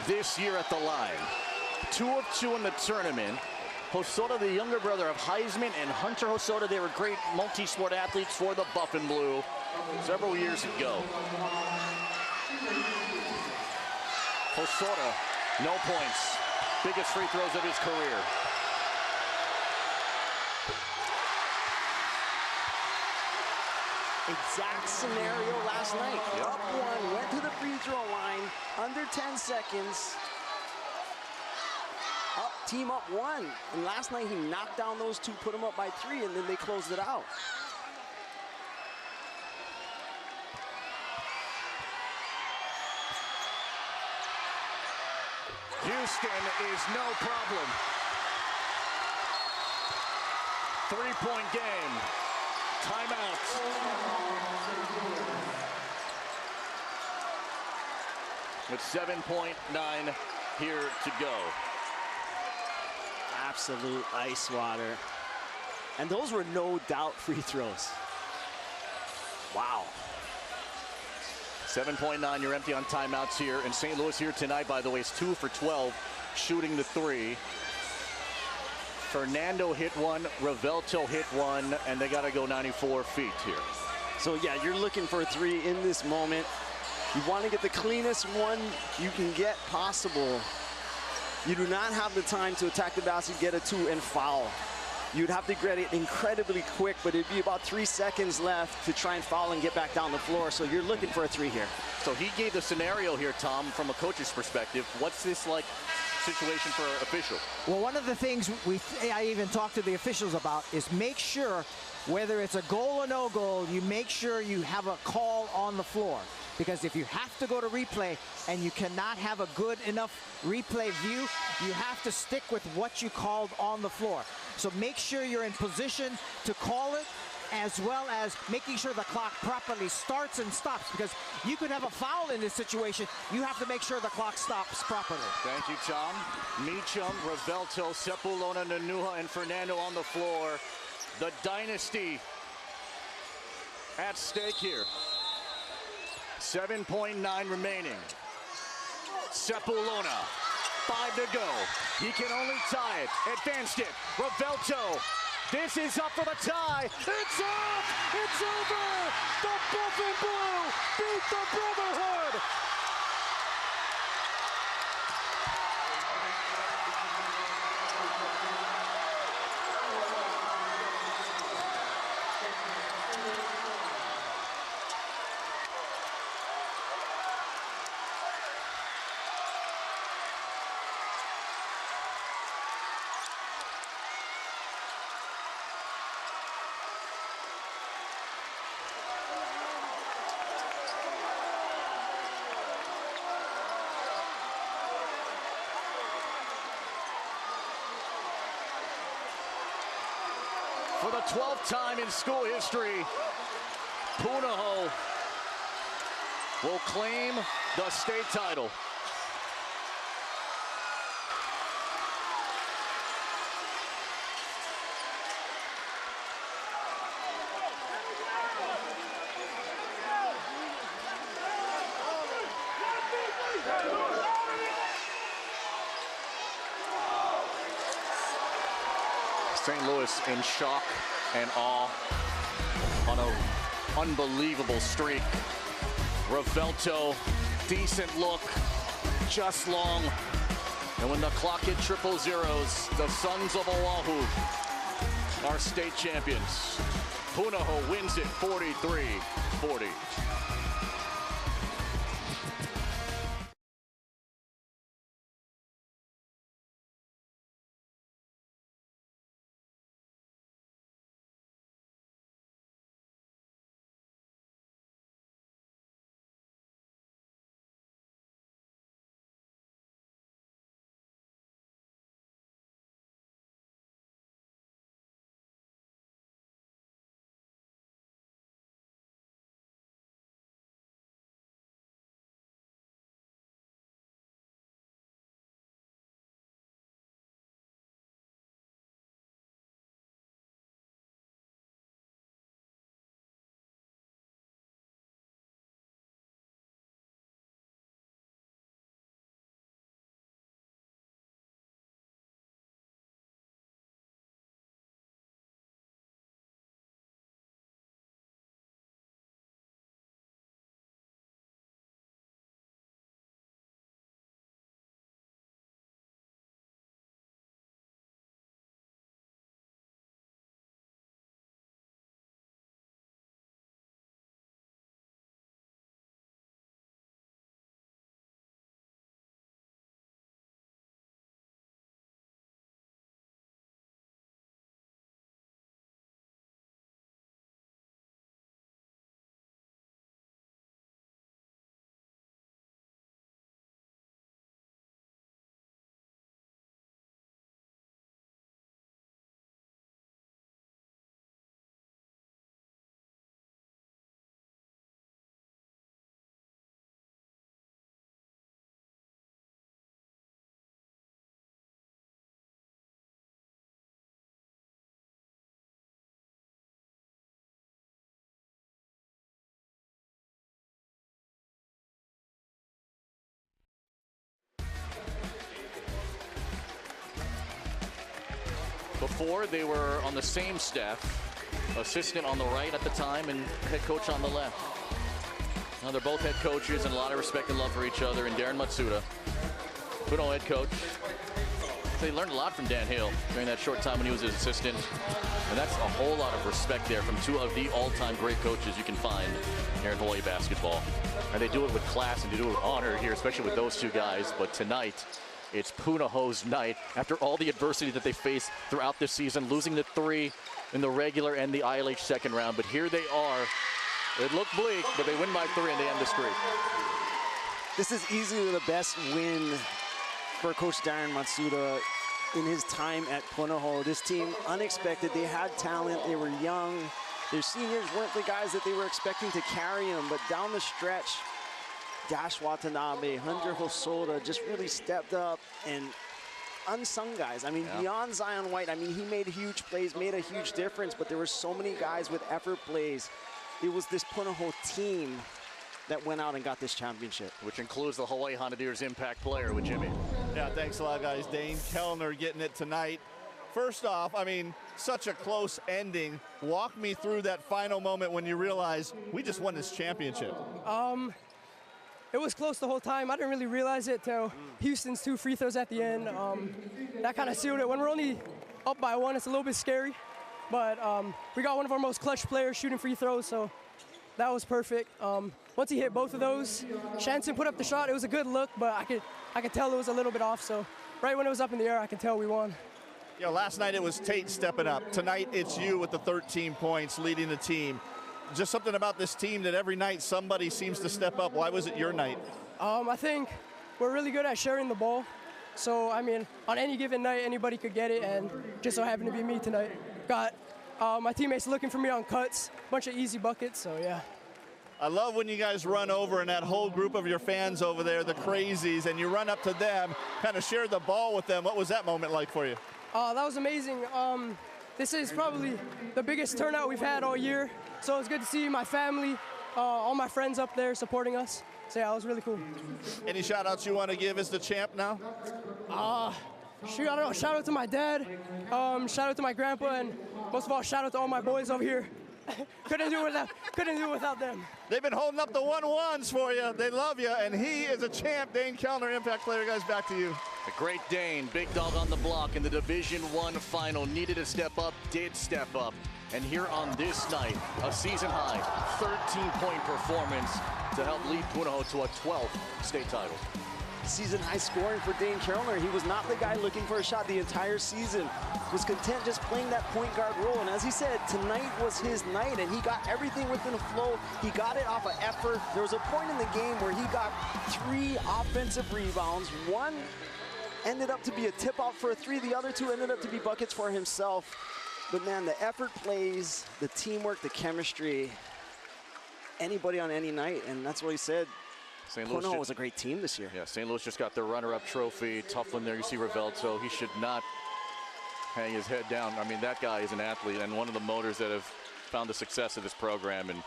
this year at the line. 2 of 2 in the tournament. Hosoda, the younger brother of Heisman and Hunter Hosoda, they were great multi-sport athletes for the Buff and Blue several years ago. Hosoda, no points. Biggest free throws of his career.
Exact scenario last night. Up 1, went to the free throw line, under 10 seconds. Team up 1. And last night he knocked down those 2, put them up by 3, and then they closed it out.
Houston is no problem. 3-point game. Timeout. With 7.9 here to go.
Absolute ice water. And those were no doubt free throws. Wow.
7.9, you're empty on timeouts here. And St. Louis here tonight, by the way, is 2 for 12, shooting the 3. Fernando hit 1, Revelto hit 1, and they got to go 94 feet here.
So yeah, you're looking for a 3 in this moment. You want to get the cleanest one you can get possible. You do not have the time to attack the basket, get a 2, and foul. You'd have to get it incredibly quick, but it'd be about 3 seconds left to try and foul and get back down the floor. So you're looking for a 3 here.
So he gave the scenario here, Tom, from a coach's perspective. What's this like situation for official?
Well, one of the things I even talked to the officials about is make sure, whether it's a goal or no goal, you make sure you have a call on the floor. Because if you have to go to replay and you cannot have a good enough replay view, you have to stick with what you called on the floor. So make sure you're in position to call it, as well as making sure the clock properly starts and stops, because you could have a foul in this situation. You have to make sure the clock stops properly.
Thank you, Tom. Meacham, Revelto, Sepulona, Nanuha, and Fernando on the floor. The dynasty at stake here. 7.9 remaining. Sepulona, 5 to go. He can only tie it. Advanced it. Revelto. This is up for the tie. It's up! It's over! The Buff and Blue beat the Brotherhood! For the 12th time in school history, Punahou will claim the state title. St. Louis in shock and awe on an unbelievable streak. Revelto, decent look, just long. And when the clock hit triple zeros, the Sons of Oahu are state champions. Punahou wins it 43-40. Before, they were on the same staff, assistant on the right at the time and head coach on the left. Now they're both head coaches and a lot of respect and love for each other. And Darren Matsuda, Punahou head coach. They learned a lot from Dan Hill during that short time when he was his assistant. And that's a whole lot of respect there from two of the all-time great coaches you can find here in Hawaii basketball. And they do it with class and they do it with honor here, especially with those two guys. But tonight, it's Punahou's night after all the adversity that they faced throughout this season, losing the 3 in the regular and the ILH second round. But here they are. It looked bleak, but they win by 3 and they end the streak.
This is easily the best win for Coach Darren Matsuda in his time at Punahou. This team, unexpected. They had talent. They were young. Their seniors weren't the guys that they were expecting to carry them, but down the stretch, Dash Watanabe, Hunter Hosoda just really stepped up, and unsung guys. I mean, beyond Zion White, I mean, he made huge plays, made a huge difference, but there were so many guys with effort plays. It was this Punahou team that went out and got this championship.
Which includes the Hawaii Hondadeers impact player with Jimmy.
Yeah, thanks a lot, guys. Dane Kellner getting it tonight. First off, I mean, such a close ending. Walk me through that final moment when you realize we just won this championship.
It was close the whole time. I didn't really realize it till Houston's 2 free throws at the end. That kind of sealed it. When we're only up by 1, it's a little bit scary. But we got one of our most clutch players shooting free throws, so that was perfect. Once he hit both of those, Shanson put up the shot. It was a good look, but I could tell it was a little bit off. So right when it was up in the air, I could tell we won.
You know, last night it was Tate stepping up. Tonight it's you with the 13 points leading the team. Just something about this team that every night somebody seems to step up. Why was it your night?
I think we're really good at sharing the ball. So, I mean, on any given night, anybody could get it, and just so happened to be me tonight. Got My teammates looking for me on cuts, bunch of easy buckets, so yeah.
I love when you guys run over and that whole group of your fans over there, the crazies, and you run up to them, kind of share the ball with them. What was that moment like for you?
That was amazing. This is probably the biggest turnout we've had all year, so it's good to see my family, all my friends up there supporting us. So yeah, it was really cool.
Any shout outs you want to give as the champ now?
Shout out to my dad, shout out to my grandpa, and most of all, shout out to all my boys over here. couldn't do it without them.
They've been holding up the 1-1s for you. They love you, and he is a champ. Dane Kellner, Impact player. Guys, back to you.
The great Dane, big dog on the block in the Division I final. Needed to step up, did step up. And here on this night, a season-high 13-point performance to help lead Punahou to a 12th state title.
Season-high scoring for Dane Kellner. He was not the guy looking for a shot the entire season. Was content just playing that point guard role. And as he said, tonight was his night, and he got everything within a flow. He got it off of effort. There was a point in the game where he got 3 offensive rebounds. One ended up to be a tip-out for a 3. The other 2 ended up to be buckets for himself. But man, the effort plays, the teamwork, the chemistry, anybody on any night, and that's what he said. Punahou was a great team this year.
Yeah, St. Louis just got their runner-up trophy. Tough one there. You see Revelto. He should not hang his head down. I mean, that guy is an athlete and one of the motors that have found the success of this program. And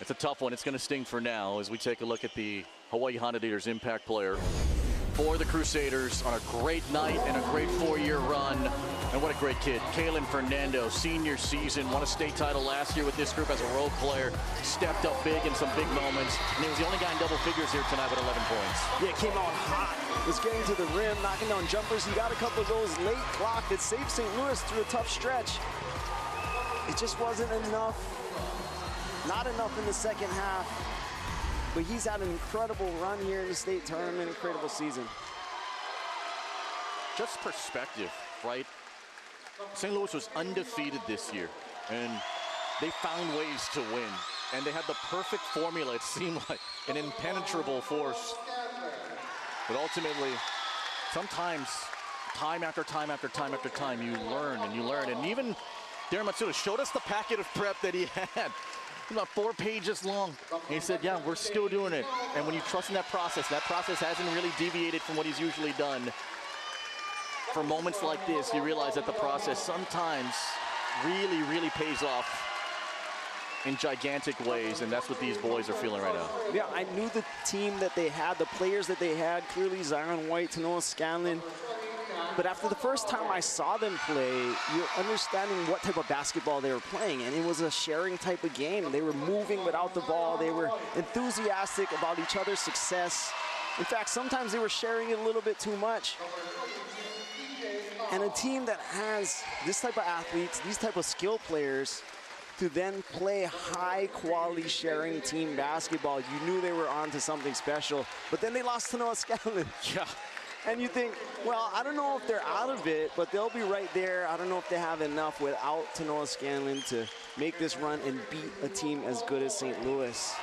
it's a tough one. It's going to sting for now as we take a look at the Hawaii Honda-Daters impact player for the Crusaders on a great night and a great 4-year run. And what a great kid. Kalen Fernando, senior season, won a state title last year with this group as a role player. Stepped up big in some big moments. And he was the only guy in double figures here tonight with 11 points.
Yeah, came out hot. Was getting to the rim, knocking down jumpers. He got a couple of those late clock that saved St. Louis through a tough stretch. It just wasn't enough. Not enough in the second half. But he's had an incredible run here in the state tournament, incredible season.
Just perspective, right? St. Louis was undefeated this year, and they found ways to win. And they had the perfect formula, it seemed like, an impenetrable force. But ultimately, sometimes, time after time after time after time, you learn and you learn. And even Darren Matsuda showed us the packet of prep that he had. About 4 pages long. And he said, yeah, we're still doing it. And when you trust in that process hasn't really deviated from what he's usually done. For moments like this, you realize that the process sometimes really, really pays off in gigantic ways, and that's what these boys are feeling right now.
Yeah, I knew the team that they had, the players that they had, clearly Zion White, Tanoa Scanlon. But after the first time I saw them play, you're understanding what type of basketball they were playing. And it was a sharing type of game. They were moving without the ball. They were enthusiastic about each other's success. In fact, sometimes they were sharing it a little bit too much. And a team that has this type of athletes, these type of skill players, to then play high-quality sharing team basketball, you knew they were on to something special. But then they lost to Tanoa Scanlon.
Yeah.
And you think, well, I don't know if they're out of it, but they'll be right there. I don't know if they have enough without Tanoa Scanlon to make this run and beat a team as good as St. Louis.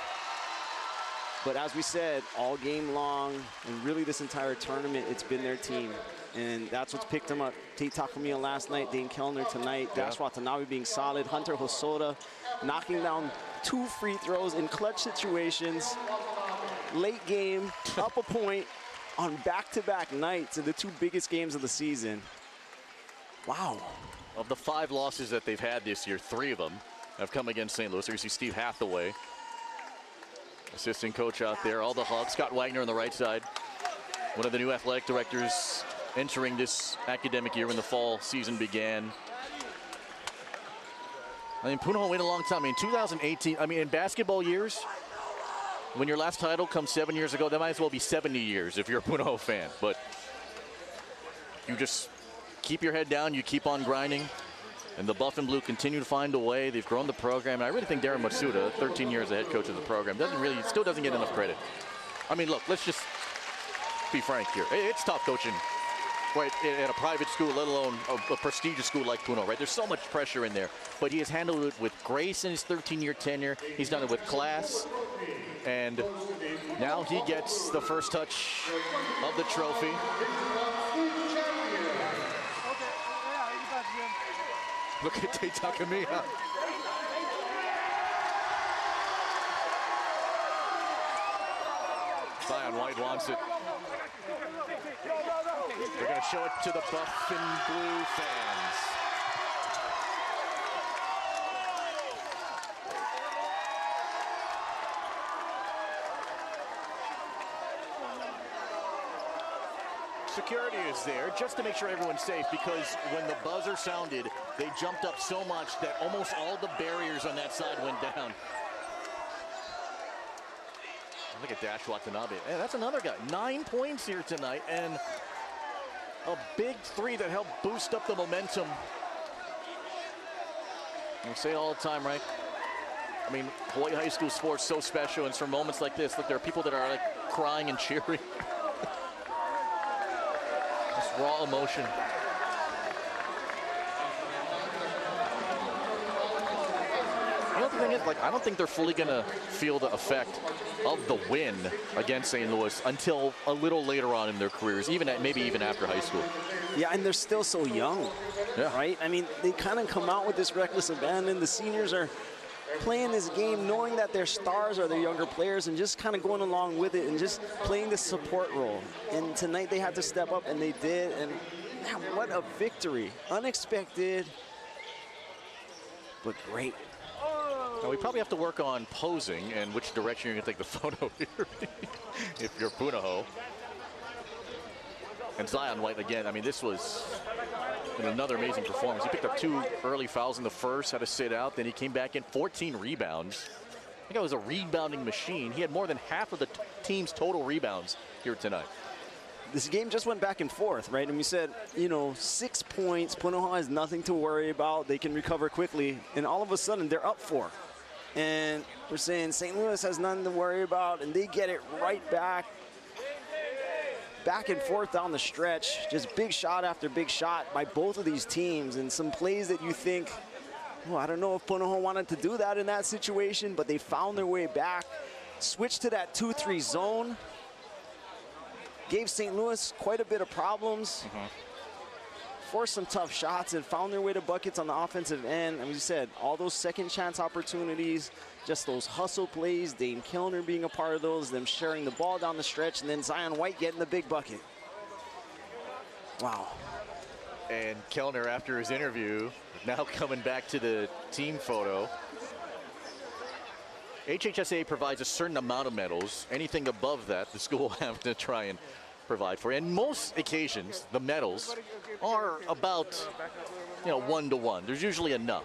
But as we said, all game long, and really this entire tournament, it's been their team. And that's what's picked them up. Tate Takamia last night, Dane Kellner tonight, yeah. Dash Watanabe being solid, Hunter Hosoda knocking down 2 free throws in clutch situations. Late game, up a point on back-to-back nights in the 2 biggest games of the season. Wow.
Of the 5 losses that they've had this year, 3 of them have come against St. Louis. There you see Steve Hathaway, assistant coach out there, all the Hawks. Scott Wagner on the right side, one of the new athletic directors entering this academic year when the fall season began. I mean, Punahou waited a long time. I mean, 2018, I mean, in basketball years, when your last title comes 7 years ago, that might as well be 70 years if you're a Punahou fan. But you just keep your head down, you keep on grinding, and the Buff and Blue continue to find a way. They've grown the program, and I really think Darren Matsuda, 13 years as the head coach of the program, still doesn't get enough credit. I mean, look, let's just be frank here. It's tough coaching, right, at a private school, let alone a prestigious school like Punahou, right? There's so much pressure in there, but he has handled it with grace in his 13-year tenure. He's done it with class, and now he gets the first touch of the trophy. Look at Tate Takamiya. Zion White wants it. They're going to show it to the buff and blue fans. Security is there just to make sure everyone's safe, because when the buzzer sounded, they jumped up so much that almost all the barriers on that side went down. Look at Dash Watanabe. Hey, that's another guy. 9 points here tonight, and a big three that helped boost up the momentum. We say it all the time, right? I mean, Hawaii high school sports so special, and it's for moments like this. Look, there are people that are like crying and cheering. Just raw emotion. You know, the thing is, like, I don't think they're fully going to feel the effect of the win against St. Louis until a little later on in their careers, maybe even after high school.
Yeah, and they're still so young, right? I mean, they kind of come out with this reckless abandon. The seniors are playing this game knowing that their stars are their younger players and just kind of going along with it and just playing the support role. And tonight they had to step up, and they did. And man, what a victory. Unexpected, but great.
Now, we probably have to work on posing and which direction you're going to take the photo here if you're Punahou. And Zion White, again, I mean, this was another amazing performance. He picked up 2 early fouls in the first, had to sit out. Then he came back in, 14 rebounds. I think it was a rebounding machine. He had more than half of the team's total rebounds here tonight.
This game just went back and forth, right? And we said, you know, 6 points. Punahou has nothing to worry about. They can recover quickly. And all of a sudden, they're up 4. And we're saying St. Louis has nothing to worry about, and they get it right back. Back and forth down the stretch. Just big shot after big shot by both of these teams, and some plays that you think, well, I don't know if Punahou wanted to do that in that situation, but they found their way back. Switched to that 2-3 zone. Gave St. Louis quite a bit of problems. Forced some tough shots and found their way to buckets on the offensive end. And we said, all those second chance opportunities, just those hustle plays, Dane Kellner being a part of those, them sharing the ball down the stretch, and then Zion White getting the big bucket. Wow.
And Kellner, after his interview, now coming back to the team photo. HHSAA provides a certain amount of medals. Anything above that, the school will have to try and provide for. And most occasions, the medals are about, 1-to-1. There's usually enough.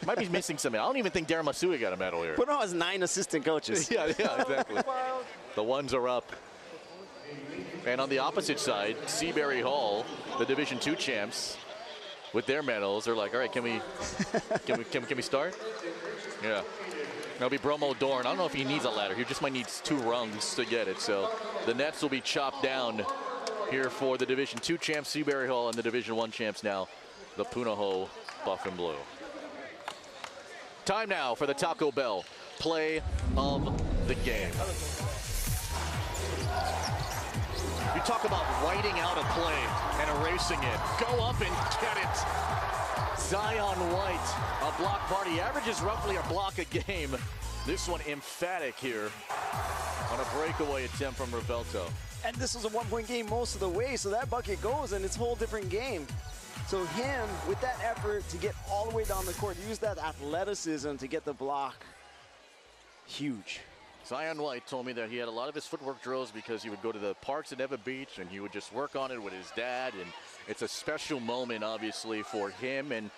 Might be missing some. I don't even think Darren Masui got a medal here.
Punahou has 9 assistant coaches.
yeah, exactly. The ones are up. And on the opposite side, Seabury Hall, the Division II champs, with their medals, they're like, all right, can we start? Yeah. That'll be Bromo Dorn. I don't know if he needs a ladder. He just might need 2 rungs to get it. So the nets will be chopped down here for the Division II champs, Seabury Hall, and the Division I champs now, the Punahou Buff and Blue. Time now for the Taco Bell play of the game. You talk about writing out a play and erasing it. Go up and get it. Zion White, a block party, averages roughly a block a game. This one emphatic here on a breakaway attempt from Revelto.
And this was a 1-point game most of the way, so that bucket goes and it's a whole different game. So him, with that effort to get all the way down the court, use that athleticism to get the block, huge.
Zion White told me that he had a lot of his footwork drills because he would go to the parks at Eva Beach and he would just work on it with his dad. And it's a special moment, obviously, for him. And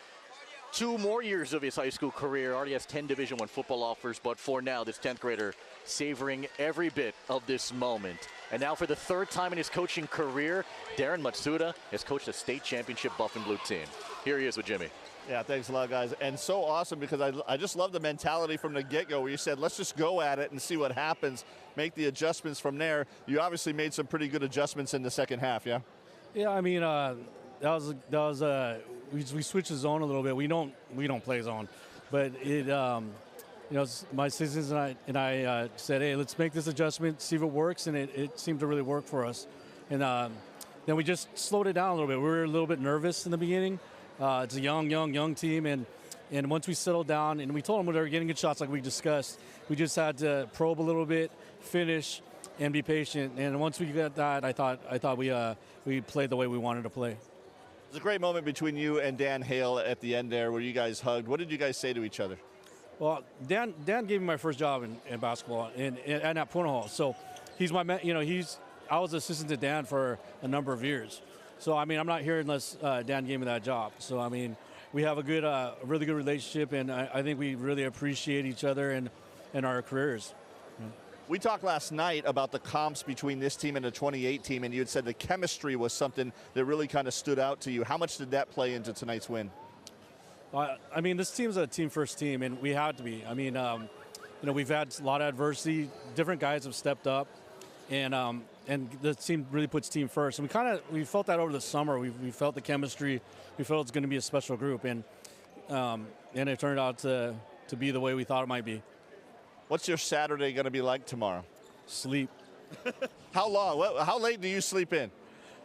2 more years of his high school career. Already has 10 Division I football offers. But for now, this 10th grader savoring every bit of this moment. And now for the 3rd time in his coaching career, Darren Matsuda has coached a state championship Buff and Blue team. Here he is with Jimmy.
Yeah, thanks a lot, guys. And so awesome because I just love the mentality from the get-go where you said, let's just go at it and see what happens, make the adjustments from there. You obviously made some pretty good adjustments in the second half, yeah?
Yeah, I mean, we switched the zone a little bit. We don't play zone, but it, my assistants and I said, hey, let's make this adjustment, see if it works, and it seemed to really work for us. And then we just slowed it down a little bit. We were a little bit nervous in the beginning. It's a young team, and once we settled down and we told them they were getting good shots like we discussed, we just had to probe a little bit, finish, and be patient. And once we got that, I thought we played the way we wanted to play.
It was a great moment between you and Dan Hale at the end there where you guys hugged. What did you guys say to each other?
Well, Dan gave me my first job in basketball and at Punahou. So he's my man. I was assistant to Dan for a number of years. So, I mean, I'm not here unless Dan gave me that job. So, I mean, we have a really good relationship, and I think we really appreciate each other and our careers.
We talked last night about the comps between this team and the 28 team, and you had said the chemistry was something that really kind of stood out to you. How much did that play into tonight's win?
I mean, this team's a team-first team, and we had to be. I mean, we've had a lot of adversity. Different guys have stepped up, and the team really puts team first. And we felt that over the summer. We felt the chemistry. We felt it's going to be a special group, and it turned out to be the way we thought it might be.
What's your Saturday going to be like tomorrow?
Sleep.
How long? How late do you sleep in?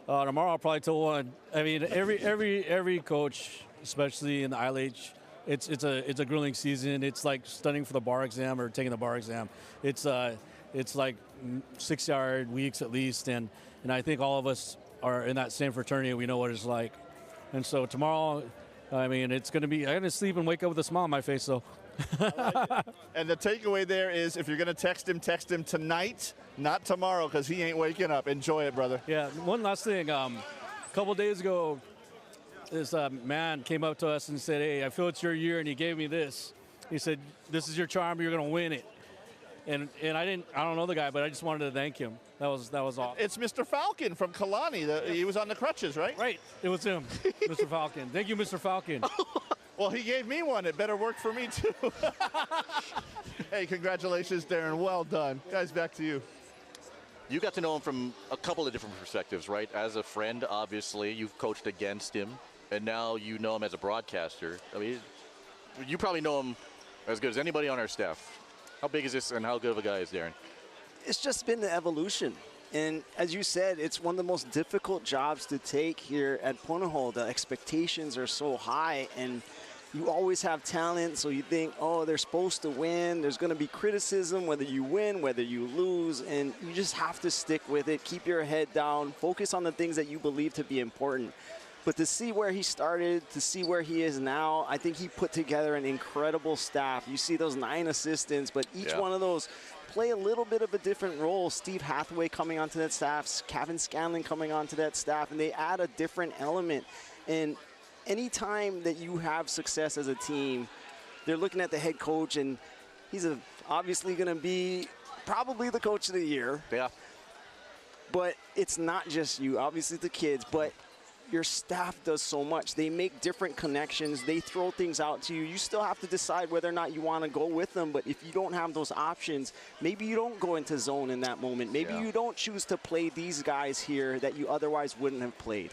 Tomorrow I'll probably till 1. I mean, every coach, especially in the ILH, it's a grueling season. It's like studying for the bar exam or taking the bar exam. It's like 6-hour weeks at least, and I think all of us are in that same fraternity. We know what it's like, and so tomorrow, I mean, I'm gonna sleep and wake up with a smile on my face. So.
And the takeaway there is, if you're going to text him tonight, not tomorrow, because he ain't waking up. Enjoy it, brother.
Yeah, one last thing. A couple days ago, this man came up to us and said, "Hey, I feel it's your year," and he gave me this. He said, "This is your charm. You're going to win it." And I don't know the guy, but I just wanted to thank him. That was all.
It's Mr. Falcon from Kalani. He was on the crutches, right?
Right. It was him, Mr. Falcon. Thank you, Mr. Falcon.
Well, he gave me one. It better work for me, too. Hey, congratulations, Darren. Well done. Guys, back to you.
You got to know him from a couple of different perspectives, right? As a friend, obviously, you've coached against him, and now you know him as a broadcaster. I mean, you probably know him as good as anybody on our staff. How big is this, and how good of a guy is Darren?
It's just been the evolution. And as you said, it's one of the most difficult jobs to take here at Punahou. The expectations are so high, and you always have talent, so you think, oh, they're supposed to win. There's going to be criticism, whether you win, whether you lose, and you just have to stick with it. Keep your head down. Focus on the things that you believe to be important. But to see where he started, to see where he is now, I think he put together an incredible staff. You see those 9 assistants, but each one of those play a little bit of a different role. Steve Hathaway coming onto that staff, Kevin Scanlon coming onto that staff, and they add a different element. And anytime that you have success as a team, they're looking at the head coach, and he's obviously going to be probably the coach of the year.
Yeah.
But it's not just you, obviously the kids, but your staff does so much. They make different connections. They throw things out to you. You still have to decide whether or not you want to go with them. But if you don't have those options, maybe you don't go into zone in that moment. Maybe you don't choose to play these guys here that you otherwise wouldn't have played.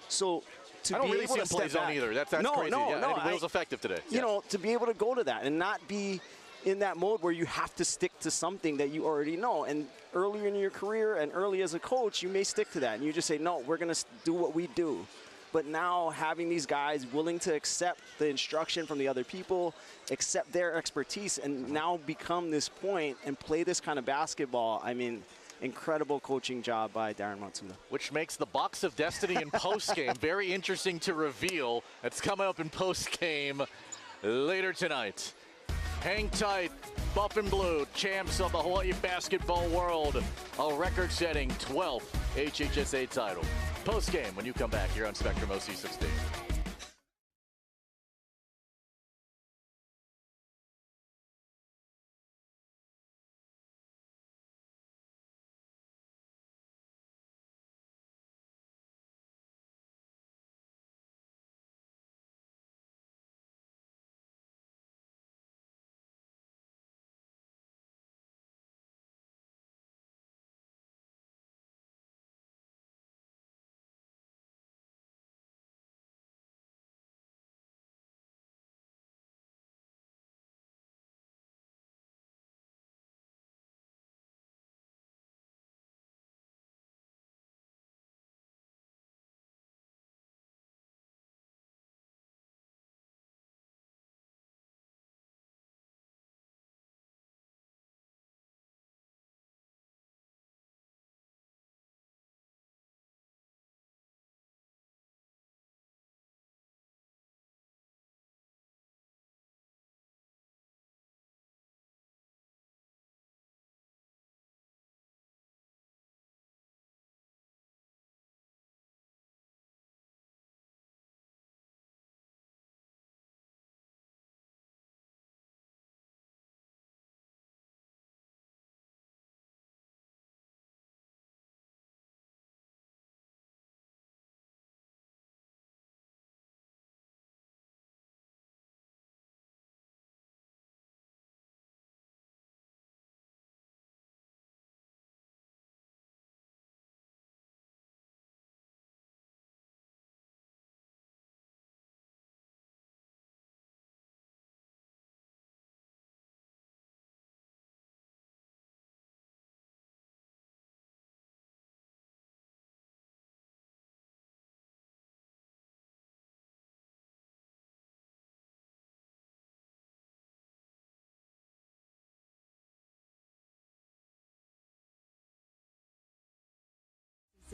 So to
I don't
be
really
able
see
to
him play
step
zone
back,
either. That's
no,
crazy.
No,
yeah,
no,
it was effective today.
You know, to be able to go to that and not be in that mode where you have to stick to something that you already know. And earlier in your career and early as a coach, you may stick to that. And you just say, no, we're going to do what we do. But now having these guys willing to accept the instruction from the other people, accept their expertise, and now become this point and play this kind of basketball, I mean, incredible coaching job by Darren Matsuda.
Which makes the Box of Destiny in postgame very interesting to reveal. It's coming up in postgame later tonight. Hang tight, Buff and Blue, champs of the Hawaii basketball world. A record-setting 12th HHSAA title. Postgame when you come back here on Spectrum OC16.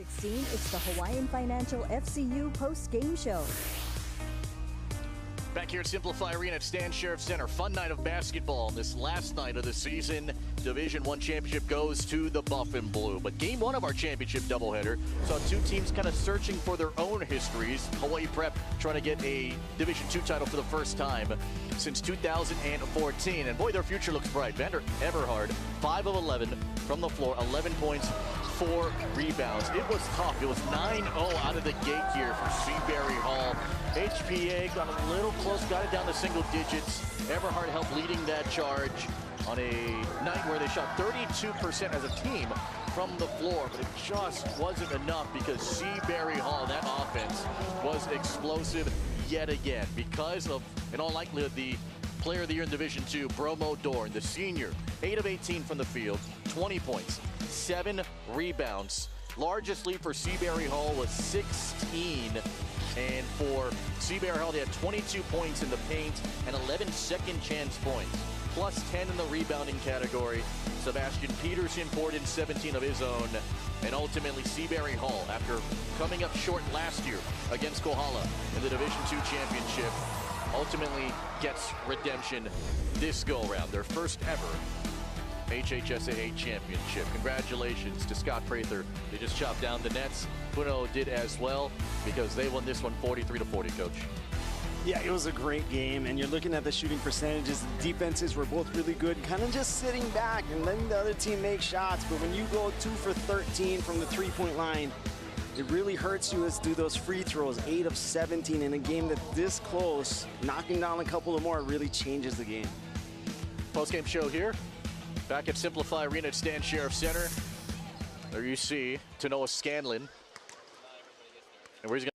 16, it's the Hawaiian Financial FCU post-game show.
Back here at Simplify Arena at Stan Sheriff Center. Fun night of basketball. This last night of the season, Division I championship goes to the Buff and Blue. But game one of our championship doubleheader saw two teams kind of searching for their own histories. Hawaii Prep trying to get a Division II title for the first time since 2014. And boy, their future looks bright. Vander Everhard, 5 of 11 from the floor, 11 points, 4 rebounds. It was tough. It was 9-0 out of the gate here for Seabury Hall. HPA got a little close, got it down to single digits. Everhard helped leading that charge on a night where they shot 32% as a team from the floor, but it just wasn't enough because Seabury Hall, that offense, was explosive yet again because of, in all likelihood, the Player of the Year in Division II, Bromo Dorn, the senior, 8 of 18 from the field, 20 points, 7 rebounds. Largest lead for Seabury Hall was 16. And for Seabury Hall, they had 22 points in the paint and 11 second chance points, plus 10 in the rebounding category. Sebastian Peterson poured in 17 of his own. And ultimately, Seabury Hall, after coming up short last year against Kohala in the Division II championship, ultimately gets redemption this go-around, their first ever HHSAA championship. Congratulations to Scott Prather. They just chopped down the nets. Punahou did as well because they won this one 43-40, Coach.
Yeah, it was a great game, and you're looking at the shooting percentages. The defenses were both really good, kind of just sitting back and letting the other team make shots. But when you go 2 for 13 from the three-point line, it really hurts you as do those free throws. 8 of 17 in a game that's this close. Knocking down a couple of more really changes the game.
Post-game show here. Back at Simplify Arena at Stan Sheriff Center. There you see Tanoa Scanlon. And where he's going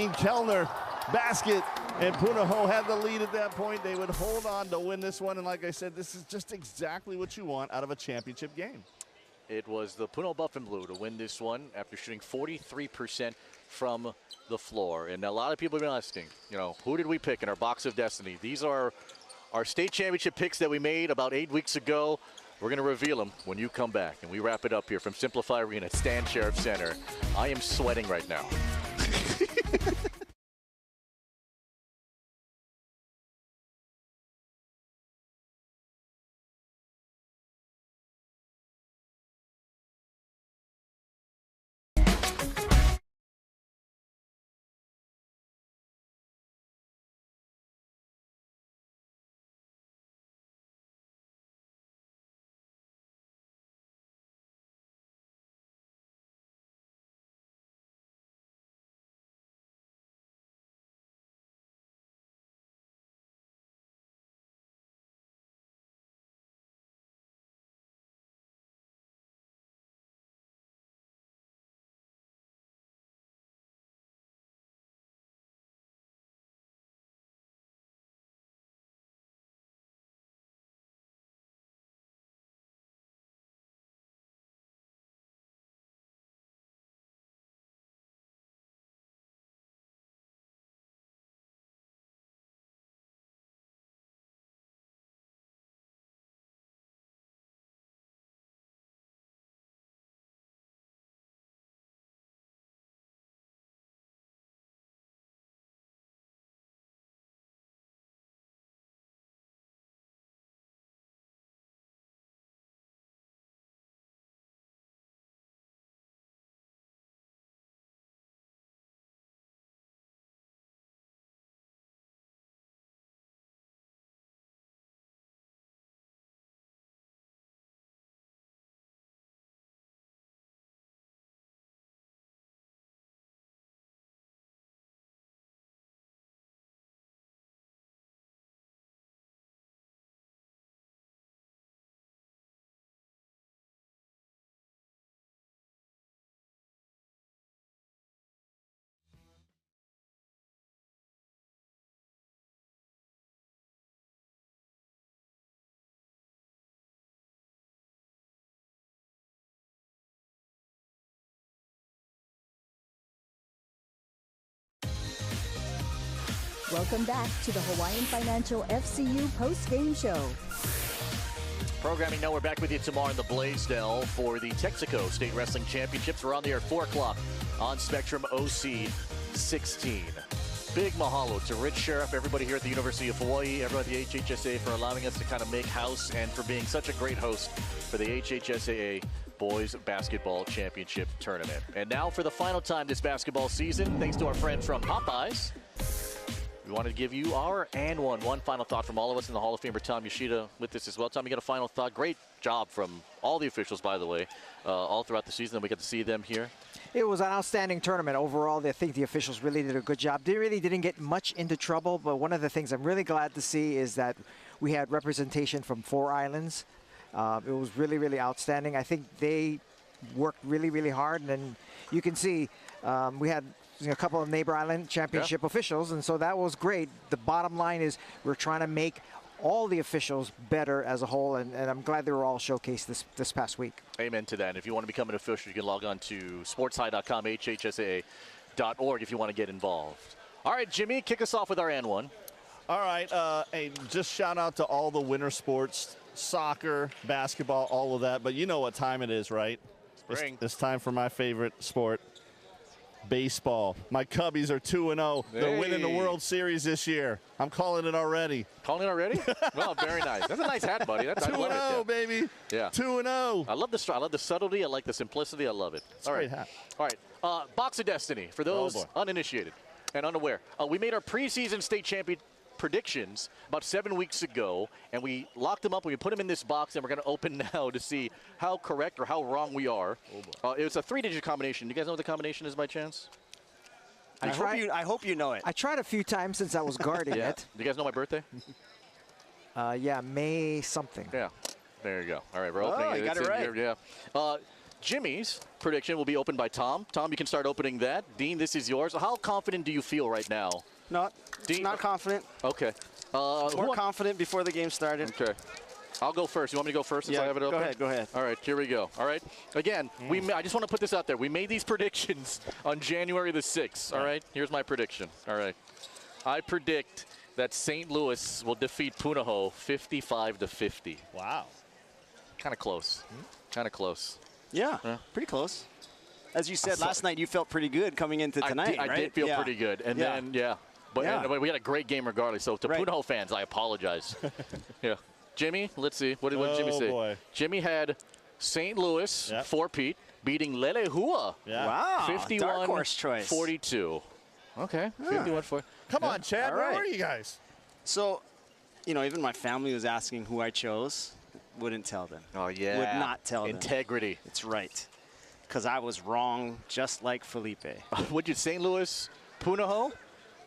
Kellner, basket, and Punahou had the lead at that point. They would hold on to win this one, and like I said, this is just exactly what you want out of a championship game.
It was the Punahou Buff and Blue to win this one after shooting 43% from the floor. And a lot of people have been asking, you know, who did we pick in our box of destiny? These are our state championship picks that we made about 8 weeks ago. We're going to reveal them when you come back. And we wrap it up here from Simplify Arena at Stan Sheriff Center. I am sweating right now.
Welcome back to the Hawaiian Financial FCU post-game show.
Programming now, we're back with you tomorrow in the Blaisdell for the Texaco State Wrestling Championships. We're on the air at 4 o'clock on Spectrum OC 16. Big mahalo to Rich Sheriff, everybody here at the University of Hawaii, everybody at the HHSAA for allowing us to kind of make house and for being such a great host for the HHSAA Boys Basketball Championship Tournament. And now for the final time this basketball season, thanks to our friends from Popeyes, we wanted to give you our and one final thought from all of us in the Hall of Famer Tom Yoshida with this as well. Tom, you got a final thought? Great job from all the officials, by the way, all throughout the season. We got to see them here.
It was an outstanding tournament. Overall, I think the officials really did a good job. They really didn't get much into trouble, but one of the things I'm really glad to see is that we had representation from 4 islands. It was really, really outstanding. I think they worked really, really hard, and you can see we had a couple of neighbor island championship officials, and so that was great. The bottom line is we're trying to make all the officials better as a whole, and I'm glad they were all showcased this past week.
Amen to that. And if you want to become an official, you can log on to sportshigh.com, hhsaa.org if you want to get involved. All right, Jimmy, kick us off with our and one.
All right, hey, just shout out to all the winter sports, soccer, basketball, all of that, but you know what time it is, right? It's time for my favorite sport. Baseball. My Cubbies are 2-0.
Hey.
They're winning the World Series this year. I'm calling it already.
Calling it already? Well, very nice. That's a nice hat, buddy.
2-0, baby.
Yeah.
2-0.
I love the subtlety. I like the simplicity. I love it.
It's a great hat.
All right. Box of Destiny for those uninitiated and unaware. We made our preseason state champion predictions about 7 weeks ago, and we locked them up. We put them in this box, and we're going to open now to see how correct or how wrong we are. It was a 3-digit combination. You guys know what the combination is by chance?
I hope you know it.
I tried a few times since I was guarding it.
Do you guys know my birthday?
Yeah, May something.
Yeah. There you go. All right, we're opening it.
You got it right.
Yeah. Jimmy's prediction will be opened by Tom. Tom, you can start opening that. Dean, this is yours. How confident do you feel right now?
Not confident.
Okay.
More confident before the game started.
Okay. I'll go first. You want me to go first since I have it open?
Go ahead.
All right, here we go. All right. Again, I just want to put this out there. We made these predictions on January the 6th. All right. Here's my prediction. All right. I predict that St. Louis will defeat Punahou 55-50.
Wow.
Kind of close. Kind of close.
Yeah, pretty close. As you said last night, you felt pretty good coming into tonight,
I did feel pretty good. And then, But we had a great game regardless. So to Punahou fans, I apologize. Yeah. Jimmy, let's see. What did Jimmy say?
Boy.
Jimmy had St. Louis, 4-peat, beating Lelehua.
Yeah. Wow.
51,
dark horse choice.
42. Okay. 51-4.
Come on, Chad. Where are you guys?
So, even my family was asking who I chose. Wouldn't tell them.
Oh, yeah.
Would not tell them.
Integrity.
It's right. Because I was wrong, just like Felipe.
What'd you, St. Louis, Punahou?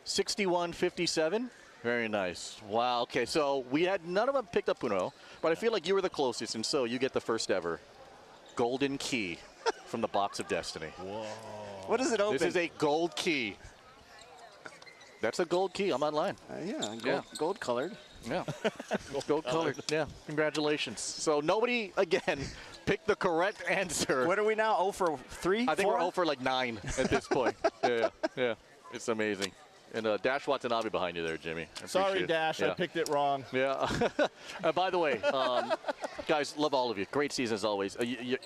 61-57. Very nice. Wow. Okay, so we had none of them picked up Punahou, but I feel like you were the closest, and so you get the first ever golden key from the box of destiny.
Whoa. What does it open?
This is a gold key. That's a gold key. I'm online.
Gold colored.
Yeah. Gold colored. Yeah. Congratulations. So nobody, again, picked the correct answer.
What are we now? 0 for 3?
I think
4?
we're 0 for like 9 at this point. Yeah. It's amazing. And Dash Watanabe behind you there, Jimmy.
Sorry, Dash. I picked it wrong.
Yeah. By the way, guys, love all of you. Great season as always.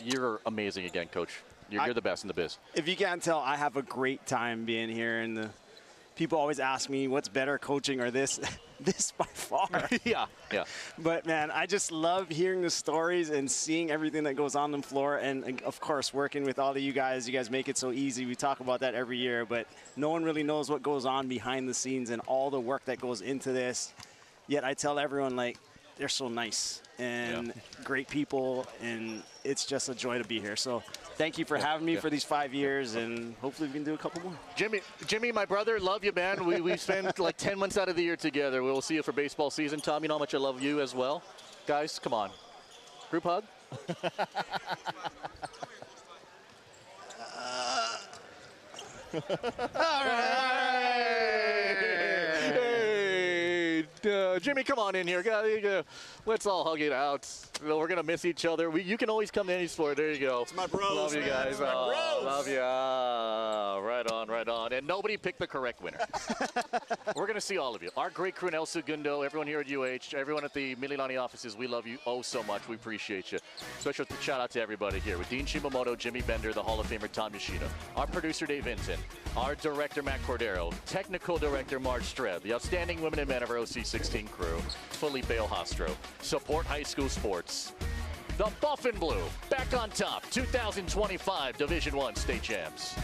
You're amazing again, Coach. You're the best in the biz.
If you can't tell, I have a great time being here. And people always ask me, what's better, coaching or this? This by far.
Yeah.
But, man, I just love hearing the stories and seeing everything that goes on the floor. And, of course, working with all of you guys. You guys make it so easy. We talk about that every year. But no one really knows what goes on behind the scenes and all the work that goes into this. Yet I tell everyone, they're so nice and great people. And it's just a joy to be here. So thank you for having me for these 5 years. And hopefully we can do a couple more.
Jimmy, my brother, love you, man. We spent like 10 months out of the year together. We'll see you for baseball season. Tom, you know how much I love you as well. Guys, come on. Group hug. All right. Jimmy, come on in here. Let's all hug it out. We're going to miss each other. You can always come to any sport. There you go.
It's my bros,
love you guys.
Man.
Love you. Right on. And nobody picked the correct winner. We're going to see all of you. Our great crew in El Segundo, everyone here at UH, everyone at the Mililani offices, we love you so much. We appreciate you. Special shout out to everybody here with Dean Shimamoto, Jimmy Bender, the Hall of Famer Tom Yoshida, our producer Dave Vinton, our director Matt Cordero, technical director Marge Streb, the outstanding women and men of our OC16 crew, Felipe Ojastro, Support High School Sports, the Buff and Blue, back on top, 2025 Division I State Champs.